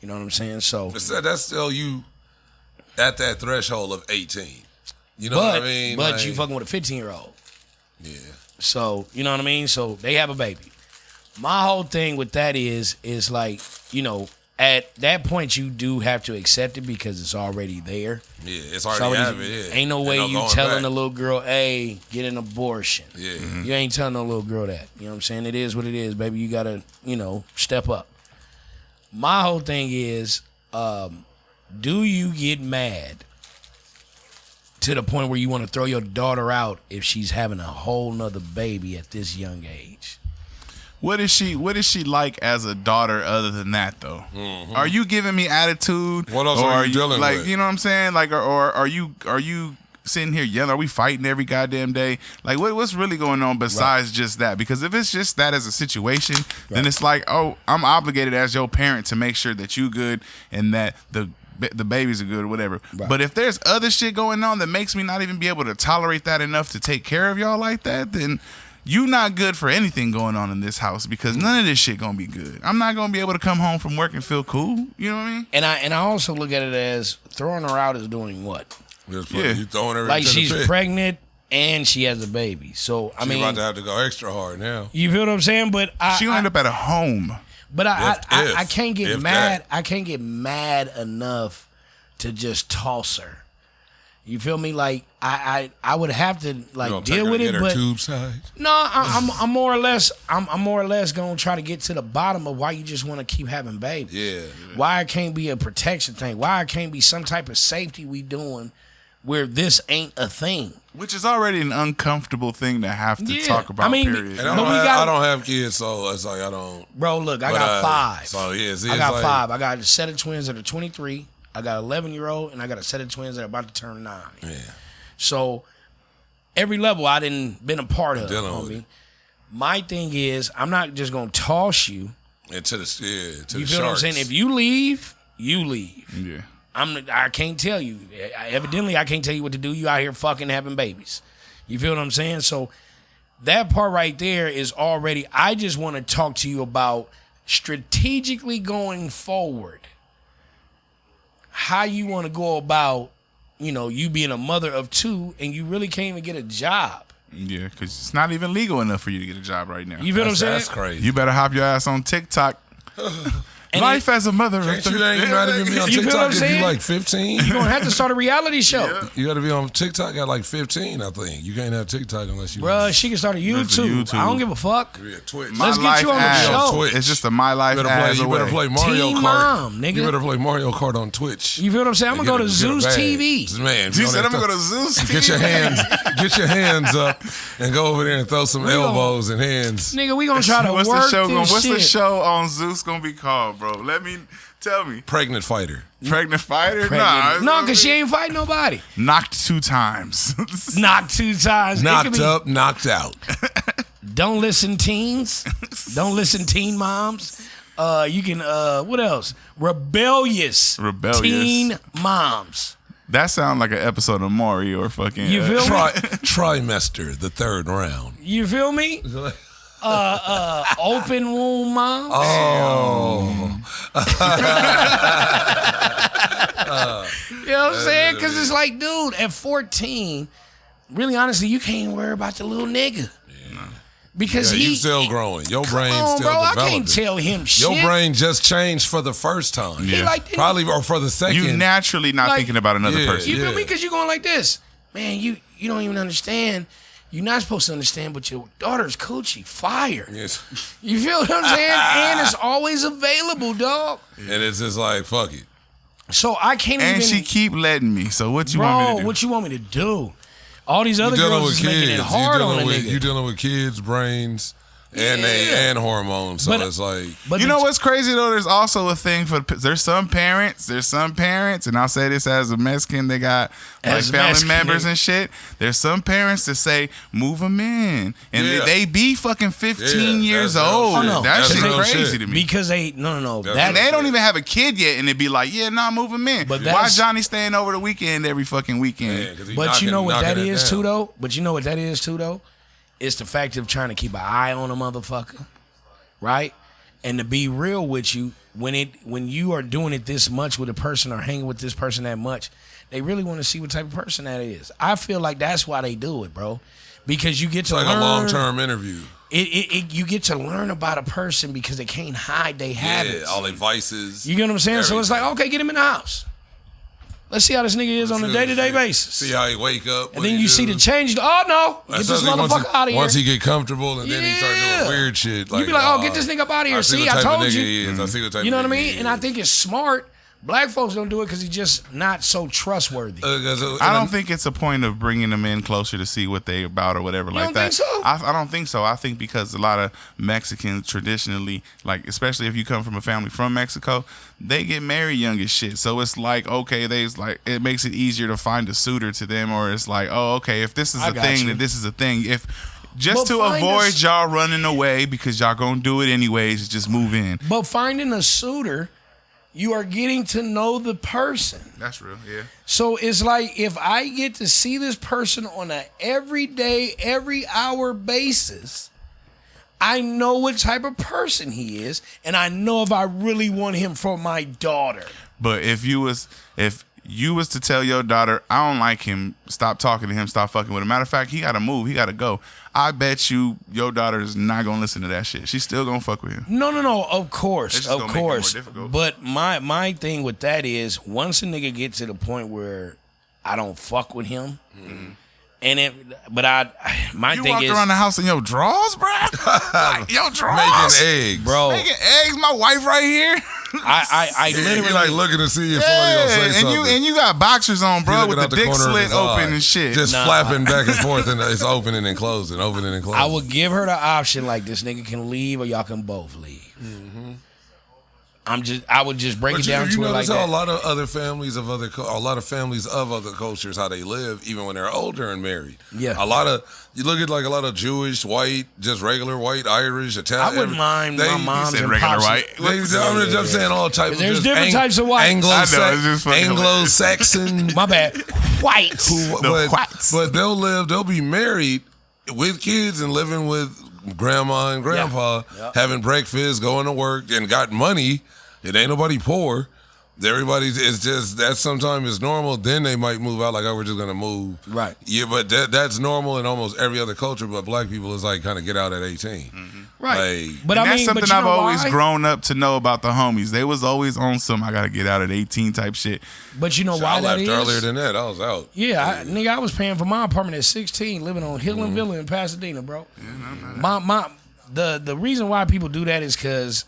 You know what I'm saying? So that's still you at that threshold of 18. You know what I mean? But you fucking with a 15-year-old. Yeah. So, you know what I mean? So they have a baby. My whole thing with that is like, you know, at that point you do have to accept it because it's already there. Yeah, it's already happening. Yeah. Ain't no way you telling the little girl, hey, get an abortion. Yeah. Mm-hmm. You ain't telling no little girl that. You know what I'm saying? It is what it is, baby. You got to, you know, step up. My whole thing is, do you get mad to the point where you want to throw your daughter out if she's having a whole nother baby at this young age? What is she like as a daughter other than that though? Mm-hmm. Are you giving me attitude? What else are you dealing like, with? You know what I'm saying? Like, or are you sitting here yelling? Are we fighting every goddamn day? Like, what's really going on besides just that? Because if it's just that as a situation, then it's like, oh, I'm obligated as your parent to make sure that you good and that the babies are good or whatever. Right. But if there's other shit going on that makes me not even be able to tolerate that enough to take care of y'all like that, then you not good for anything going on in this house, because none of this shit gonna be good. I'm not gonna be able to come home from work and feel cool. You know what I mean? And I also look at it as throwing her out is doing what? You throwing her like into she's the pit. Pregnant and she has a baby. So I mean, she's about to have to go extra hard now. You feel what I'm saying? But she gonna end up at a home. But I can't get mad. I can't get mad enough to just toss her. You feel me? Like I would have to like deal with it, but tube size. No, I'm more or less gonna try to get to the bottom of why you just want to keep having babies. Yeah. Why it can't be a protection thing? Why it can't be some type of safety we doing where this ain't a thing? Which is already an uncomfortable thing to have to talk about. I mean, period. And I don't have kids, so it's like I don't. Bro, look, I got 5. So yeah, I got 5. I got a set of twins that are 23. I got an 11-year-old, and I got a set of twins that are about to turn 9. Yeah. So every level I didn't been a part of, homie. My thing is, I'm not just gonna toss you into the you feel what I'm saying? If you leave, you leave. Yeah. I can't tell you. Evidently, I can't tell you what to do. You out here fucking having babies. You feel what I'm saying? So that part right there is already. I just want to talk to you about strategically going forward. How you want to go about, you being a mother of 2 and you really can't even get a job. Yeah, because it's not even legal enough for you to get a job right now. You feel what I'm saying? That's crazy. You better hop your ass on TikTok. Life as a mother. You ain't not even be on You feel what I'm TikTok if saying? you like 15. You're going to have to start a reality show. Yeah. You got to be on TikTok at like 15, I think. You can't have TikTok unless you... Bruh, she can start a YouTube. I don't give a fuck. Yeah, Twitch. Let's get you on the show. Twitch. It's just a My Life ass You better play Mario Teen Kart. Mom, nigga. You better play Mario Kart on Twitch. You feel what I'm saying? I'm going to go to Zeus TV. Man, You said I'm going to go to Zeus TV? Get your hands up and go over there and throw some elbows and hands. Nigga, we going to try to work this shit. What's the show on Zeus going to be called, bro? Tell me. Pregnant fighter. Pregnant fighter? Nah. No, because she ain't fighting nobody. Knocked 2 times. Knocked 2 times. Knocked up, knocked out. Don't listen, teens. Don't listen, teen moms. You can, what else? Rebellious teen moms. That sounds like an episode of Maury or fucking... You feel me? Trimester, the 3rd round. You feel me? Open womb moms. Oh. You know what I'm saying? Because it's like, dude, at 14, really honestly, you can't worry about the little nigga. Because he's still growing. Your brain's still developing. I can't tell him shit. Your brain just changed for the first time. Yeah. Probably, or for the second. You naturally not thinking about another person. You feel me? Because you're going like this. Man, you don't even understand. You're not supposed to understand, but your daughter's coochie fire. Yes. You feel what I'm saying? And it's always available, dog. And it's just like, fuck it. So I can't even... And she keep letting me. So what you want me to do? What you want me to do? All these other girls is making it hard on a nigga. You're dealing with kids' brains and hormones. So it's like... But you know what's crazy, though? There's also a thing for... There's some parents, and I'll say this as a Mexican, they got like family members and shit. There's some parents that say, move them in. And they be fucking 15 years old. Oh, no. That shit crazy to me. Because they... No. And they don't even have a kid yet, and they be like, move them in. But why Johnny staying over the weekend every fucking weekend? But you know what that is, too, though? It's the fact of trying to keep an eye on a motherfucker, right? And to be real with you, when you are doing it this much with a person or hanging with this person that much, they really want to see what type of person that is. I feel like that's why they do it, bro. Because you get to learn. It's like a long-term interview. You get to learn about a person because they can't hide their habits. All their vices. You get what I'm saying? Everything. So it's like, okay, get him in the house. Let's see how this nigga is on a day-to-day basis. See how he wake up. And then you see the change. Oh, no. Get this motherfucker out of here. Once he get comfortable and then he start doing weird shit. You be like, get this nigga up out of here. See, I told you. I see what type of nigga he is. You know what I mean? And I think it's smart Black folks don't do it because he's just not so trustworthy. I don't think it's a point of bringing them in closer to see what they about or whatever You like don't that. think so? I don't think so. I think because a lot of Mexicans traditionally, like especially if you come from a family from Mexico, they get married young as shit. So it's like, okay, it makes it easier to find a suitor to them, or it's like, oh, okay, if this is a thing, then this is a thing. If just to avoid y'all running away because y'all gonna do it anyways, just move in. But finding a suitor, you are getting to know the person. That's real, yeah. So it's like if I get to see this person on a everyday, every hour basis, I know what type of person he is, and I know if I really want him for my daughter. But if you was to tell your daughter, I don't like him, stop talking to him, stop fucking with him. Matter of fact, he gotta move, he gotta go. I bet you your daughter is not gonna listen to that shit. She's still gonna fuck with him. No, of course. Make it more difficult. But my thing with that is once a nigga get to the point where I don't fuck with him, and you walked around the house in your drawers, bro? Like, your drawers? Making eggs. Bro. Making eggs? My wife right here? I literally like looking to see if somebody gonna say something. And you got boxers on, bro, with the dick slit open and shit. Just flapping back and forth, and it's opening and closing, opening and closing. I would give her the option like this nigga can leave or y'all can both leave. Mm-hmm. I would just break it down to it like that. A lot of other families of other cultures, how they live, even when they're older and married. Yeah, you look at like a lot of Jewish, white, just regular white, Irish, Italian. I wouldn't mind my mom's and regular pops. White. I'm saying all types. There's different types of white. Anglo-Saxon. My bad. White. But they'll be married with kids and living with grandma and grandpa, having breakfast, going to work, and got money. It ain't nobody poor. It's just that sometimes it's normal. Then they might move out like, oh, we're just gonna move. Right. Yeah, but that's normal in almost every other culture. But black people is like kind of get out at 18. Mm-hmm. Right. Like, but that's something I've always why? grown up to know about the homies. They was always on some I gotta get out at 18 type shit. But you know why I that is? left earlier than that. I was out. Yeah, I was paying for my apartment at 16, living on Hill and Villa in Pasadena, bro. Yeah, the reason why people do that is because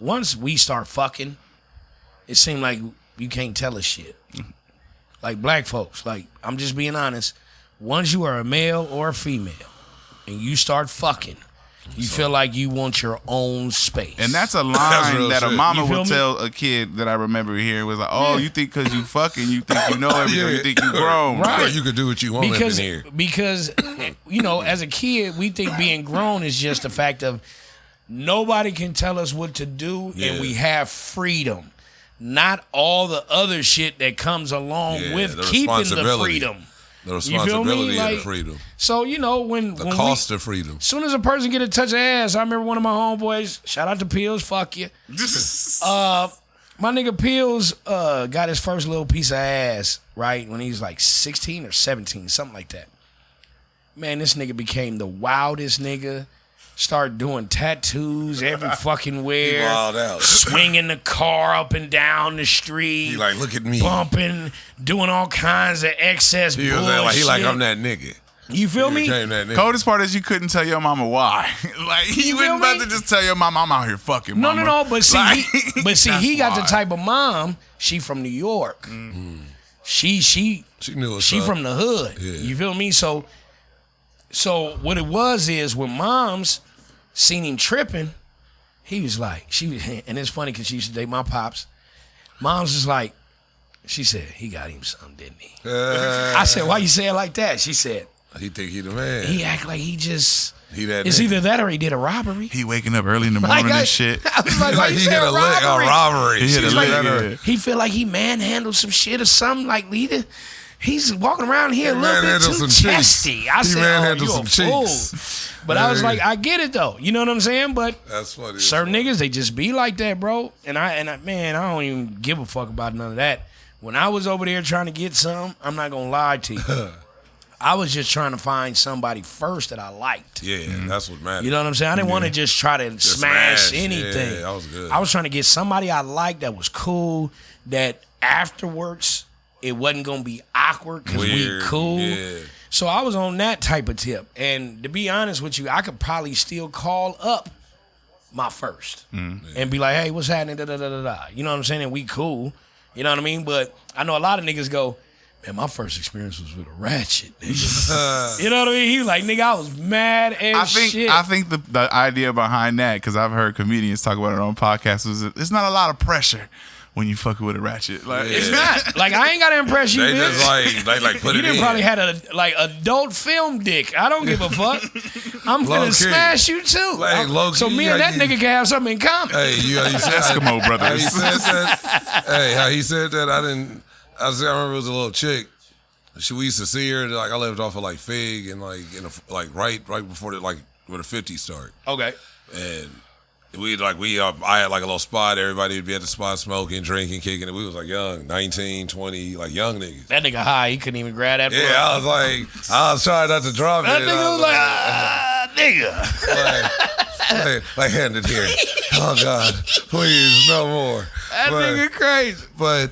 once we start fucking, it seemed like you can't tell us shit. Like black folks, like I'm just being honest. Once you are a male or a female and you start fucking, you feel like you want your own space. And that's a line that a mama would tell a kid that I remember here was like, oh, you think because you fucking, you think you know everything, you think you grown. Right. You could do what you want in here. Because, as a kid, we think being grown is just the fact of nobody can tell us what to do and we have freedom. Not all the other shit that comes along with keeping the freedom. The responsibility of the freedom. So, when the cost of freedom. As soon as a person get a touch of ass, I remember one of my homeboys, shout out to Pills, fuck you. My nigga Pills got his first little piece of ass, right, when he was like 16 or 17, something like that. Man, this nigga became the wildest nigga. Started doing tattoos every fucking where. Wild out. Swinging the car up and down the street. He like, look at me. Bumping, doing all kinds of excess bullshit. He like, I'm that nigga. You feel me? Coldest part is you couldn't tell your mama why. Like you wasn't about to just tell your mama I'm out here fucking. No, mama. no. But see, he got why. the type of mom. She from New York. Mm-hmm. She knew she from the hood. Yeah. You feel me? So what it was is when moms seen him tripping, he was like, and it's funny because she used to date my pops. Mom's was like, she said, he got him something, didn't he? I said, why you say it like that? She said, he think he the man. He act like he just, it's either that or he did a robbery. He waking up early in the morning and shit. I was like he hit a robbery. He hit a lick. He feel like he manhandled some shit or something, like he's walking around here a little bit too chesty. I said, you a fool. But I was like, I get it though. You know what I'm saying? But that's funny. Certain niggas, they just be like that, bro. And I don't even give a fuck about none of that. When I was over there trying to get some, I'm not gonna lie to you. I was just trying to find somebody first that I liked. Yeah, that's what matters. You know what I'm saying? I didn't want to just try to smash anything. Yeah, that was good. I was trying to get somebody I liked that was cool, that afterwards it wasn't gonna be awkward because we cool. Yeah. So I was on that type of tip. And to be honest with you, I could probably still call up my first and be like, hey, what's happening? Da, da, da, da, da. You know what I'm saying? And we cool. You know what I mean? But I know a lot of niggas go, man, my first experience was with a ratchet, nigga. You know what I mean? He was like, nigga, I was mad as shit. I think the idea behind that, because I've heard comedians talk about it on podcasts, is it's not a lot of pressure when you fucking with a ratchet. Like, it's not. Like, I ain't got to impress you, They bitch. just like put You it done in. probably had a adult film dick. I don't give a fuck. I'm Low finna key. smash you too. Like, low So key, me and yeah, that you- nigga can have something in common. Hey, you said Eskimo How he brothers. said that? Hey, how he said that? I remember it was a little chick. We used to see her. Like I lived off of like Fig and like right before the like where the 50s start. Okay. And I had like a little spot. Everybody would be at the spot smoking, drinking, kicking it. We was like young, 19, 20, like young niggas. That nigga high. He couldn't even grab that. Yeah, I was trying not to drop That it. nigga was like, nigga. like hand it here. Oh God, please, no more. That nigga crazy. But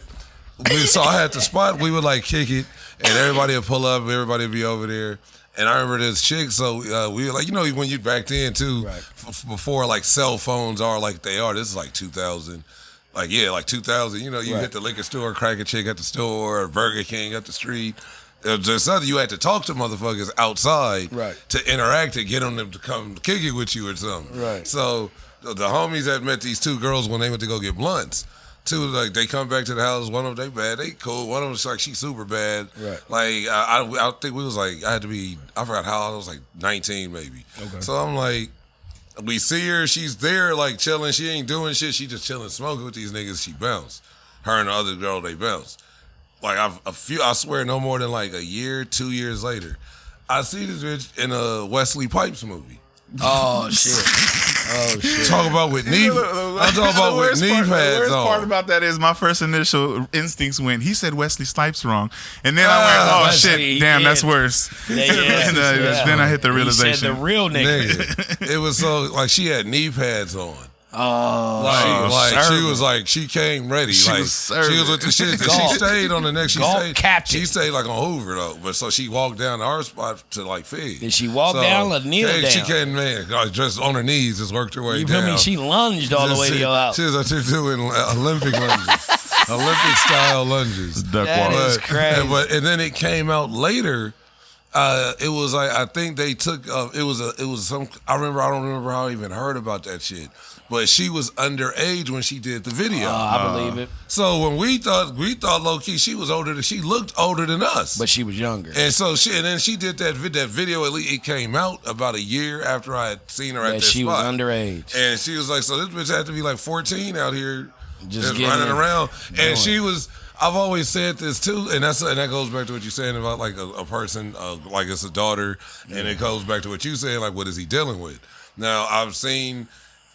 so I had the spot. We would like kick it, and everybody would pull up. Everybody would be over there. And I remember this chick. So we were like, when you back then too, Right. Before like cell phones are like they are. This is like 2000. Like 2000. You Right. hit the liquor store, crack a chick at the store, or Burger King at the street. There's something you had to talk to motherfuckers outside Right. to interact to get them to come kick it with you or something. Right. So the homies had met these two girls when they went to go get blunts. Two, like they come back to the house. One of them, they bad, they cool. One of them's like she's super bad. Right. Like I think we was like I forgot how I was like 19 maybe. Okay. So I'm like, we see her, she's there like chilling. She ain't doing shit. She just chilling, smoking with these niggas. She bounced. Her and the other girl, they bounced. Like I swear, no more than like a year, 2 years later, I see this bitch in a Wesley Pipes movie. Oh shit. Oh shit. Talk about with knee. I'm talking about with knee pads The worst on. part about that is my first initial instincts went, he said Wesley Snipes wrong. And then I went, oh Wesley, shit, damn, yeah. that's worse. Yeah. Then I hit the He realization. said the real nigga. Nigga, it was so like she had knee pads on. Oh, She was like she came ready. She like was serving. she was with the shit. She Golf. stayed on the next. Golf captain. She stayed like on Hoover though. But so she walked down to our spot to like Fig. Did she walk down or kneel She down? came just on her knees, just worked her way You down. feel me? She lunged all the way to your house. She was out there doing Olympic lunges, Olympic style lunges. Duck That walk. is crazy. And then it came out later. It was like I think they took. It was some. I don't remember how I even heard about that shit. But she was underage when she did the video. I believe it. So when we thought low key she was older. She looked older than us. But she was younger. And so then she did that video. At least it came out about a year after I had seen her at That that she was spot. underage. And she was like, so this bitch had to be like 14 out here just getting running it. around. Doing And she was, I've always said this too, and that goes back to what you're saying about like a person, like it's a daughter, and it goes back to what you saying, like what is he dealing with? Now, I've seen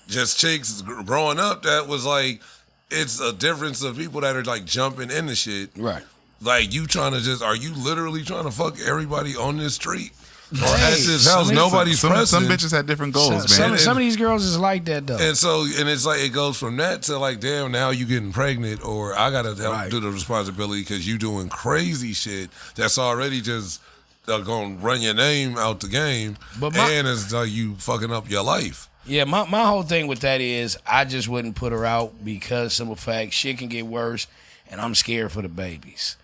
just chicks growing up that was like, it's a difference of people that are like jumping into shit. Right. Like you trying to are you literally trying to fuck everybody on this street? Or Hey, at this house, some- nobody's Some pressing. bitches had different goals, Some man. of these girls is like that though. And so, and it's like, it goes from that to like, damn, now you getting pregnant, or I got to help Right. do the responsibility because you doing crazy shit that's already just going to run your name out the game. But and it's like you fucking up your life. Yeah, my whole thing with that is I just wouldn't put her out because simple fact, shit can get worse, and I'm scared for the babies.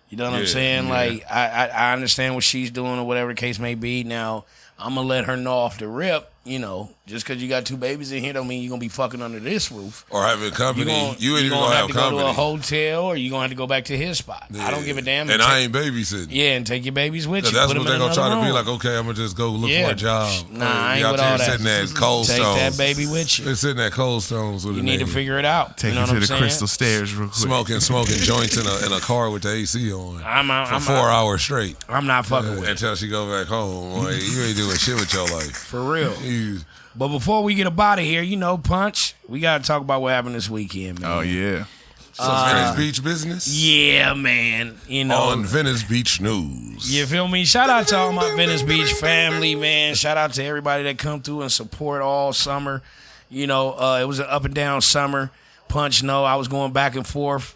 You know what I'm Yeah, saying? yeah. Like I understand what she's doing or whatever the case may be. Now I'm gonna let her know off the rip. You know, just because you got two babies in here don't mean you're gonna be fucking under this roof. Or having company. You ain't even gonna going to have have to go company. to a hotel, or you gonna have to go back to his spot. I don't give a damn. And I ain't babysitting. Yeah, and take your babies with you. That's Put what them they're in going to try to another be room. like, okay, I'm going to just go look Yeah. for a job. Nah, I ain't out with there all that. sitting at Cold Take Stones. that baby with you. They're sitting at Cold Stones with You a need to nigga. figure it out. Take you know you what to I'm the saying? crystal stairs real quick. Smoking joints in a car with the AC on I'm for 4 hours straight. I'm not fucking with it. Until she go back home. Like, you ain't doing shit with your life. For real. You- But before we get up out of here, you know, Punch, we got to talk about what happened this weekend, man. Oh, yeah. Some Venice Beach business? Yeah, man. You know. On Venice Beach News. You feel me? Shout out to all my Venice Beach family, man. Shout out to everybody that come through and support all summer. You know, it was an up and down summer. Punch, no, I was going back and forth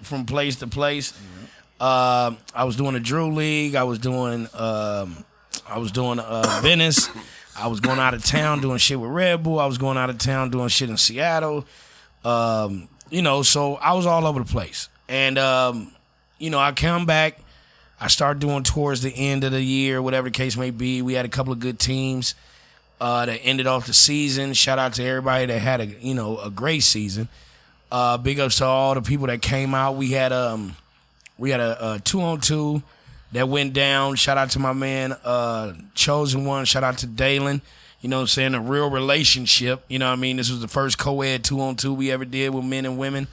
from place to place. I was doing a Drew League. I was doing Venice. I was going out of town doing shit with Red Bull. I was going out of town doing shit in Seattle. So I was all over the place. And, I come back. I started doing towards the end of the year, whatever the case may be. We had a couple of good teams that ended off the season. Shout out to everybody that had a great season. Big ups to all the people that came out. We had a 2-on-2 that went down. Shout out to my man, Chosen One. Shout out to Dalen. You know what I'm saying? A real relationship. You know what I mean? This was the first co-ed 2-on-2 we ever did with men and women.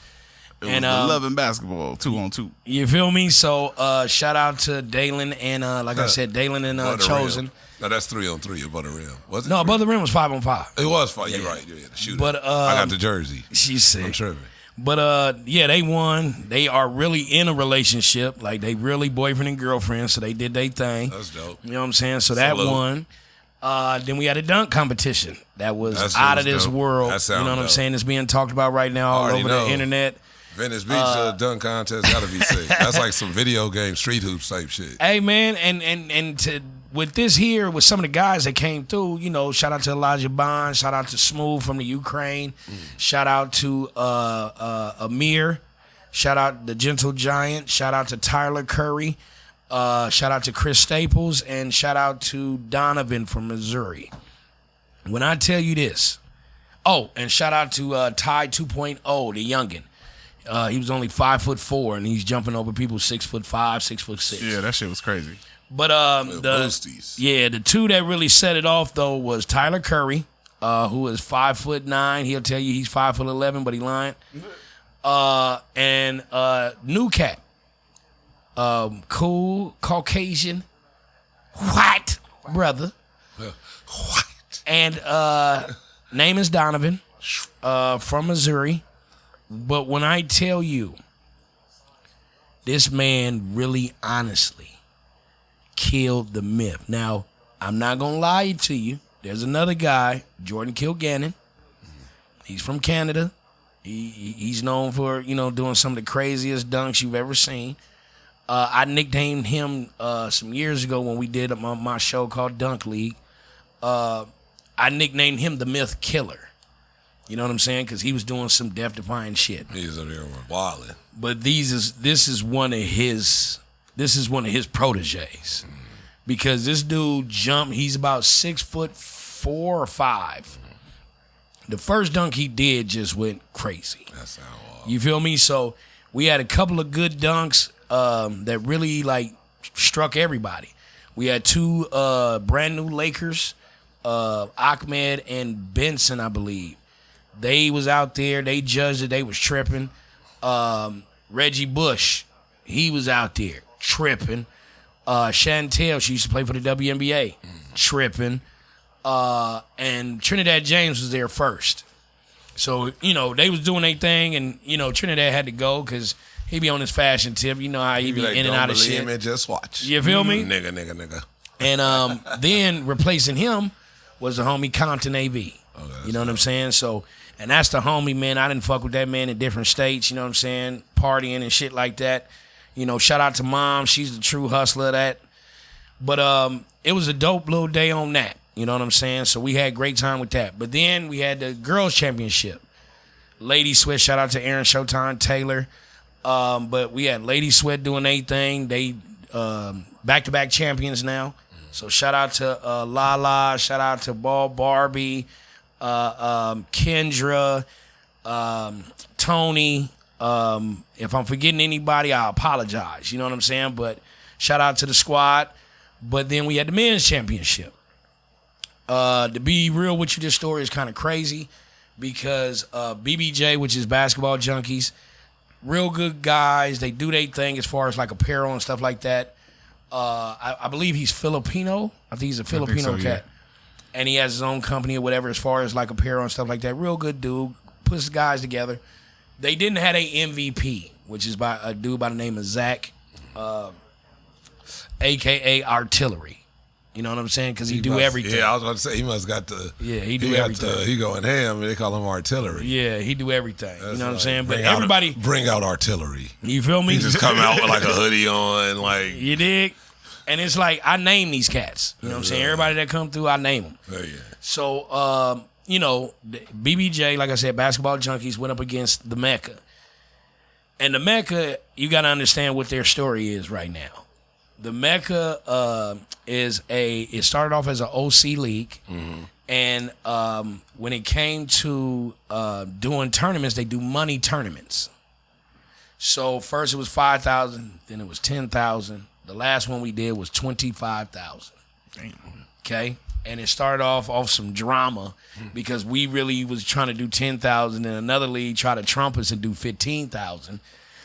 It was the Love and Basketball 2-on-2. You feel me? So shout out to Dalen and like I said, Dalen and Chosen. No, that's 3-on-3 above the rim. Was it? No, above the rim was 5-on-5. It was 5. You're right. Yeah, the shooter. But I got the jersey. She's sick. I'm tripping. But they won. They are really in a relationship. Like they really boyfriend and girlfriend. So they did their thing. That's dope. You know what I'm saying? So that won. Then we had a dunk competition that was out of this world. You know what I'm saying? It's being talked about right now all over the internet. Venice Beach dunk contest gotta be sick. That's like some video game street hoops type shit. Hey man, and with this here, with some of the guys that came through, shout out to Elijah Bond, shout out to Smooth from the Ukraine, shout out to Amir, shout out the Gentle Giant, shout out to Tyler Curry, shout out to Chris Staples, and shout out to Donovan from Missouri. When I tell you this, and shout out to Ty 2.0, the youngin'. He was only 5'4", and he's jumping over people 6'5", 6'6". Yeah, that shit was crazy. But the two that really set it off though was Tyler Curry, who is 5'9". He'll tell you he's 5'11", but he lying. And New Cat, cool Caucasian, white brother, white, and name is Donovan, from Missouri. But when I tell you, this man really honestly killed the myth. Now, I'm not going to lie to you. There's another guy, Jordan Kilgannon. He's from Canada. He's known for, doing some of the craziest dunks you've ever seen. I nicknamed him some years ago when we did my show called Dunk League. I nicknamed him the Myth Killer. You know what I'm saying? Because he was doing some death-defying shit. He's up there wilding. But this is one of his proteges, because this dude jumped. He's about 6'4" or 5". The first dunk he did just went crazy. That's how wild. You feel me? So we had a couple of good dunks that really struck everybody. We had two brand new Lakers, Ahmed and Benson, I believe. They was out there. They judged it. They was tripping. Reggie Bush, he was out there tripping. Chantel, she used to play for the WNBA, tripping. And Trinidad James was there first. So, they was doing their thing, and, Trinidad had to go because he be on his fashion tip. You know how he be in and out of shit. And just watch. You feel me? Nigga. And then replacing him was the homie Compton AV. You know what I'm saying? So, and that's the homie, man. I didn't fuck with that man in different states, you know what I'm saying? Partying and shit like that. Shout out to Mom. She's the true hustler of that. But it was a dope little day on that. You know what I'm saying? So we had a great time with that. But then we had the girls championship. Lady Sweat, shout out to Aaron Showtime Taylor. But we had Lady Sweat doing their thing. They back-to-back champions now. So shout out to Lala, shout out to Barbie, Kendra, Tony. If I'm forgetting anybody, I apologize. You know what I'm saying? But shout out to the squad. But then we had the men's championship. To be real with you, this story is kind of crazy because BBJ, which is Basketball Junkies, real good guys. They do their thing as far as apparel and stuff like that. I believe he's Filipino. I think he's a Filipino cat. Yeah. And he has his own company or whatever as far as apparel and stuff like that. Real good dude. Puts guys together. They didn't have a MVP, which is by a dude by the name of Zach, a.k.a. Artillery. You know what I'm saying? Because he do everything. Yeah, I was about to say, he must got the... Yeah, he do everything. He going ham, and they call him Artillery. Yeah, he do everything. You know what I'm saying? But everybody... Bring out Artillery. You feel me? He just come out with a hoodie on, You dig? And it's like, I name these cats. You know what I'm saying? Everybody that come through, I name them. Oh, yeah. So, you know, BBJ, like I said, Basketball Junkies went up against the Mecca. And the Mecca, you got to understand what their story is right now. The Mecca it started off as an OC league. Mm-hmm. And when it came to doing tournaments, they do money tournaments. So first it was 5,000, then it was 10,000. The last one we did was 25,000. Okay, and it started off some drama because we really was trying to do 10,000, and another league tried to trump us and do 15,000.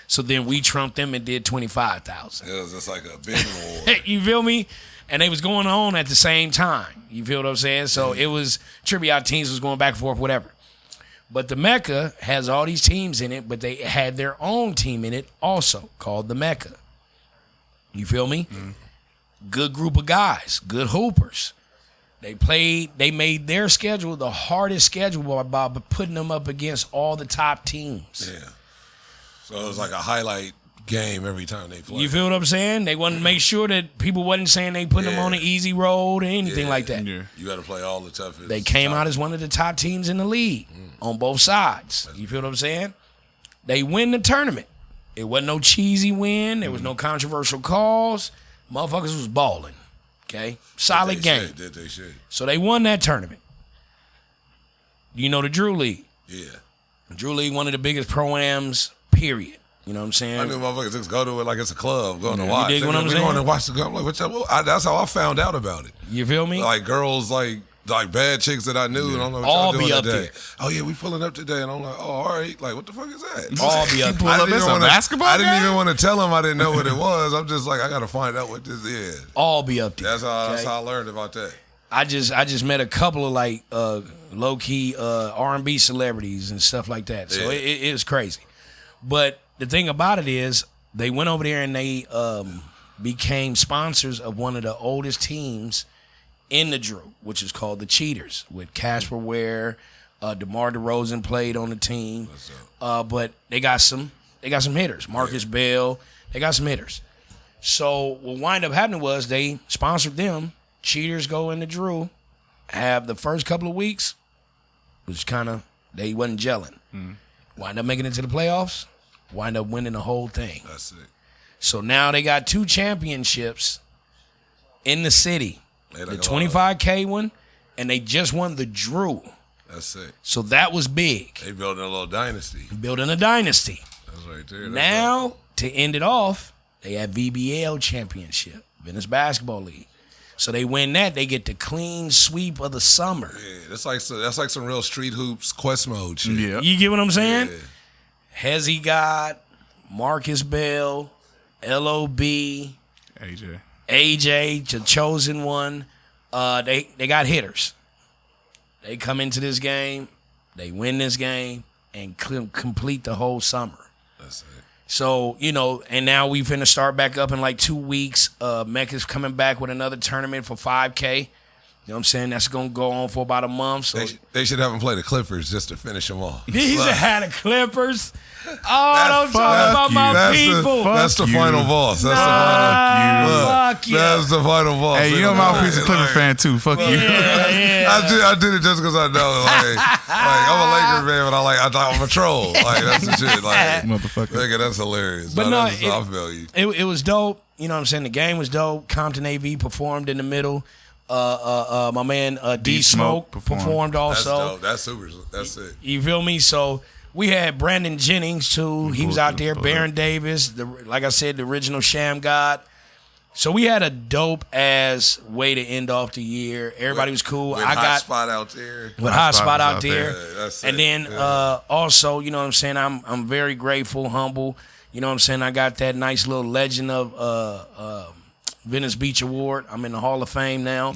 So then we trumped them and did 25,000. It was just like a big war. You feel me? And they was going on at the same time. You feel what I'm saying? So it was trivia teams was going back and forth, whatever. But the Mecca has all these teams in it, but they had their own team in it also called the Mecca. You feel me? Mm-hmm. Good group of guys, good hoopers. They made their schedule the hardest schedule by putting them up against all the top teams. Yeah. So it was like a highlight game every time they played. You feel what I'm saying? They wanted to make sure that people wasn't saying they put them on an easy road or anything like that. Yeah. You got to play all the toughest. They came out as one of the top teams in the league on both sides. You feel what I'm saying? They win the tournament. It wasn't no cheesy win. There was no controversial calls. Motherfuckers was balling. Okay? Solid game. Did they shit. So they won that tournament. You know the Drew League. Yeah. Drew League, one of the biggest pro-ams, period. You know what I'm saying? I knew motherfuckers just go to it like it's a club, going to watch. You dig what I'm saying? Going to watch the club. I'm like, that's how I found out about it. You feel me? Like girls, like bad chicks that I knew, and I'm like, what all y'all doing be up today? there. Oh yeah, we pulling up today, and I'm like, oh, all right. Like, what the fuck is that? All be up there. Pull up, it's a basketball I didn't game? even want to tell them I didn't know what it was. I'm just like, I got to find out what this is. All be up there. That's how I learned about that. I just met a couple of like low key R&B celebrities and stuff like that. So it was crazy. But the thing about it is, they went over there and they became sponsors of one of the oldest teams in the Drew, which is called the Cheaters, with Casper Ware, DeMar DeRozan played on the team. But they got some hitters. Marcus Bell, they got some hitters. So what wind up happening was they sponsored them. Cheaters go in the Drew, have the first couple of weeks, which kind of, they wasn't gelling. Wind up making it to the playoffs, wind up winning the whole thing. That's it. So now they got 2 championships in the city. The 25K one, and they just won the Drew. That's it. So that was big. They building a little dynasty. Building a dynasty. That's right there. Now, to end it off, they have VBL championship, Venice Basketball League. So they win that, they get the clean sweep of the summer. Yeah, that's like some real street hoops quest mode shit. Yeah. You get what I'm saying? Yeah. Hezzy got Marcus Bell, LOB, AJ, the chosen one. They got hitters. They come into this game, they win this game, and complete the whole summer. That's it. So, you know, and now we finna start back up in like 2 weeks. Mecca's coming back with another tournament for 5K. You know what I'm saying? That's going to go on for about a month. So they should have him play the Clippers just to finish them off. These had the Clippers. Oh, don't talk about my people. That's the final boss. That's Fuck you. That's the final boss. Hey, you know Mouthpiece a Clipper fan too. Fuck you. Yeah. I did it just because I know. Like I'm a Laker fan, but I'm a troll. Like that's the shit. Like Motherfucker. nigga, that's hilarious. But no, I feel you. It was dope. You know what I'm saying? The game was dope. Compton AV performed in the middle. My man D Smoke performed also. That's dope. That's super. That's it. You feel me? So we had Brandon Jennings too. He was out there. Baron Davis, like I said, the original Sham God. So we had a dope ass way to end off the year. Everybody was cool. I got hot spot out there. With hot spot out there. Yeah, and then also, you know what I'm saying? I'm very grateful, humble. You know what I'm saying? I got that nice little legend of Venice Beach Award. I'm in the Hall of Fame now.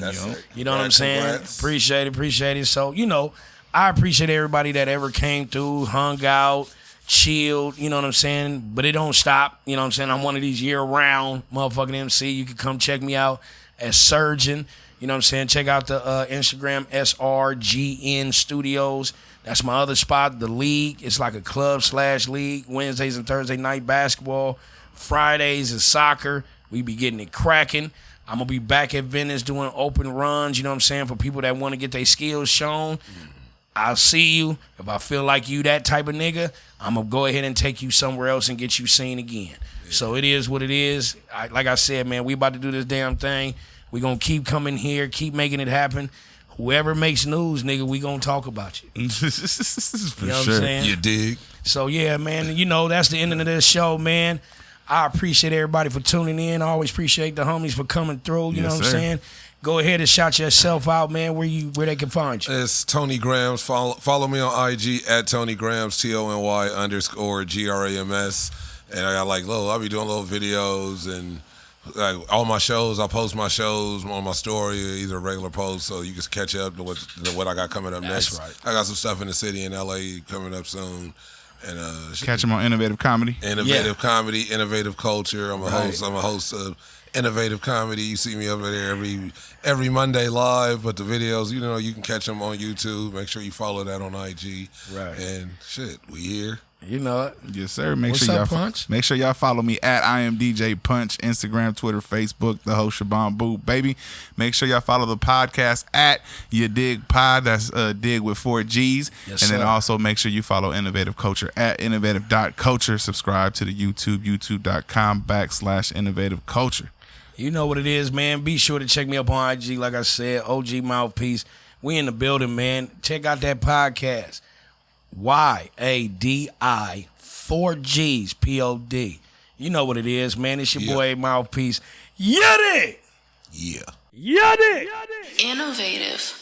You know what I'm saying? Congrats. Appreciate it. So, you know, I appreciate everybody that ever came through, hung out, chilled, you know what I'm saying? But it don't stop. You know what I'm saying? I'm one of these year-round motherfucking MC. You can come check me out as Surgeon. You know what I'm saying? Check out the Instagram, SRGN Studios. That's my other spot, the league. It's like a club/league. Wednesdays and Thursday night basketball. Fridays is soccer. We be getting it cracking. I'm going to be back at Venice doing open runs, you know what I'm saying, for people that want to get their skills shown. I'll see you. If I feel like you that type of nigga, I'm going to go ahead and take you somewhere else and get you seen again. Yeah. So it is what it is. Like I said, man, we about to do this damn thing. We going to keep coming here, keep making it happen. Whoever makes news, nigga, we going to talk about you. For you know what I'm saying? You dig? So, yeah, man, you know, that's the end of this show, man. I appreciate everybody for tuning in. I always appreciate the homies for coming through. You know what I'm saying? Go ahead and shout yourself out, man, where they can find you. It's Tony Grams. Follow me on IG at Tony Grams, TONY_GRAMS. And I got I'll be doing little videos and all my shows. I post my shows on my story, either a regular post, so you can catch up to what I got coming up next. That's right. I got some stuff in the city in LA coming up soon. And catch them on Innovative Comedy. Comedy, Innovative Culture. I'm a host of Innovative Comedy. You see me up there every Monday live, but the videos, you can catch them on YouTube. Make sure you follow that on IG. Right. And we here. You know it. Yes, sir. What's up, Punch? Make sure y'all follow me at I am DJ Punch, Instagram, Twitter, Facebook, the whole Shabam Boo, baby. Make sure y'all follow the podcast at You Dig Pod. That's Dig with 4 G's. Yes, and sir. then also make sure you follow Innovative Culture at innovative.culture. Subscribe to the YouTube, youtube.com/Innovative Culture. You know what it is, man. Be sure to check me up on IG. Like I said, OG Mouthpiece. We in the building, man. Check out that podcast. YADI 4 G's POD. You know what it is, man. It's your boy Mouthpiece. Yeti! Yeah. Yeti! Innovative.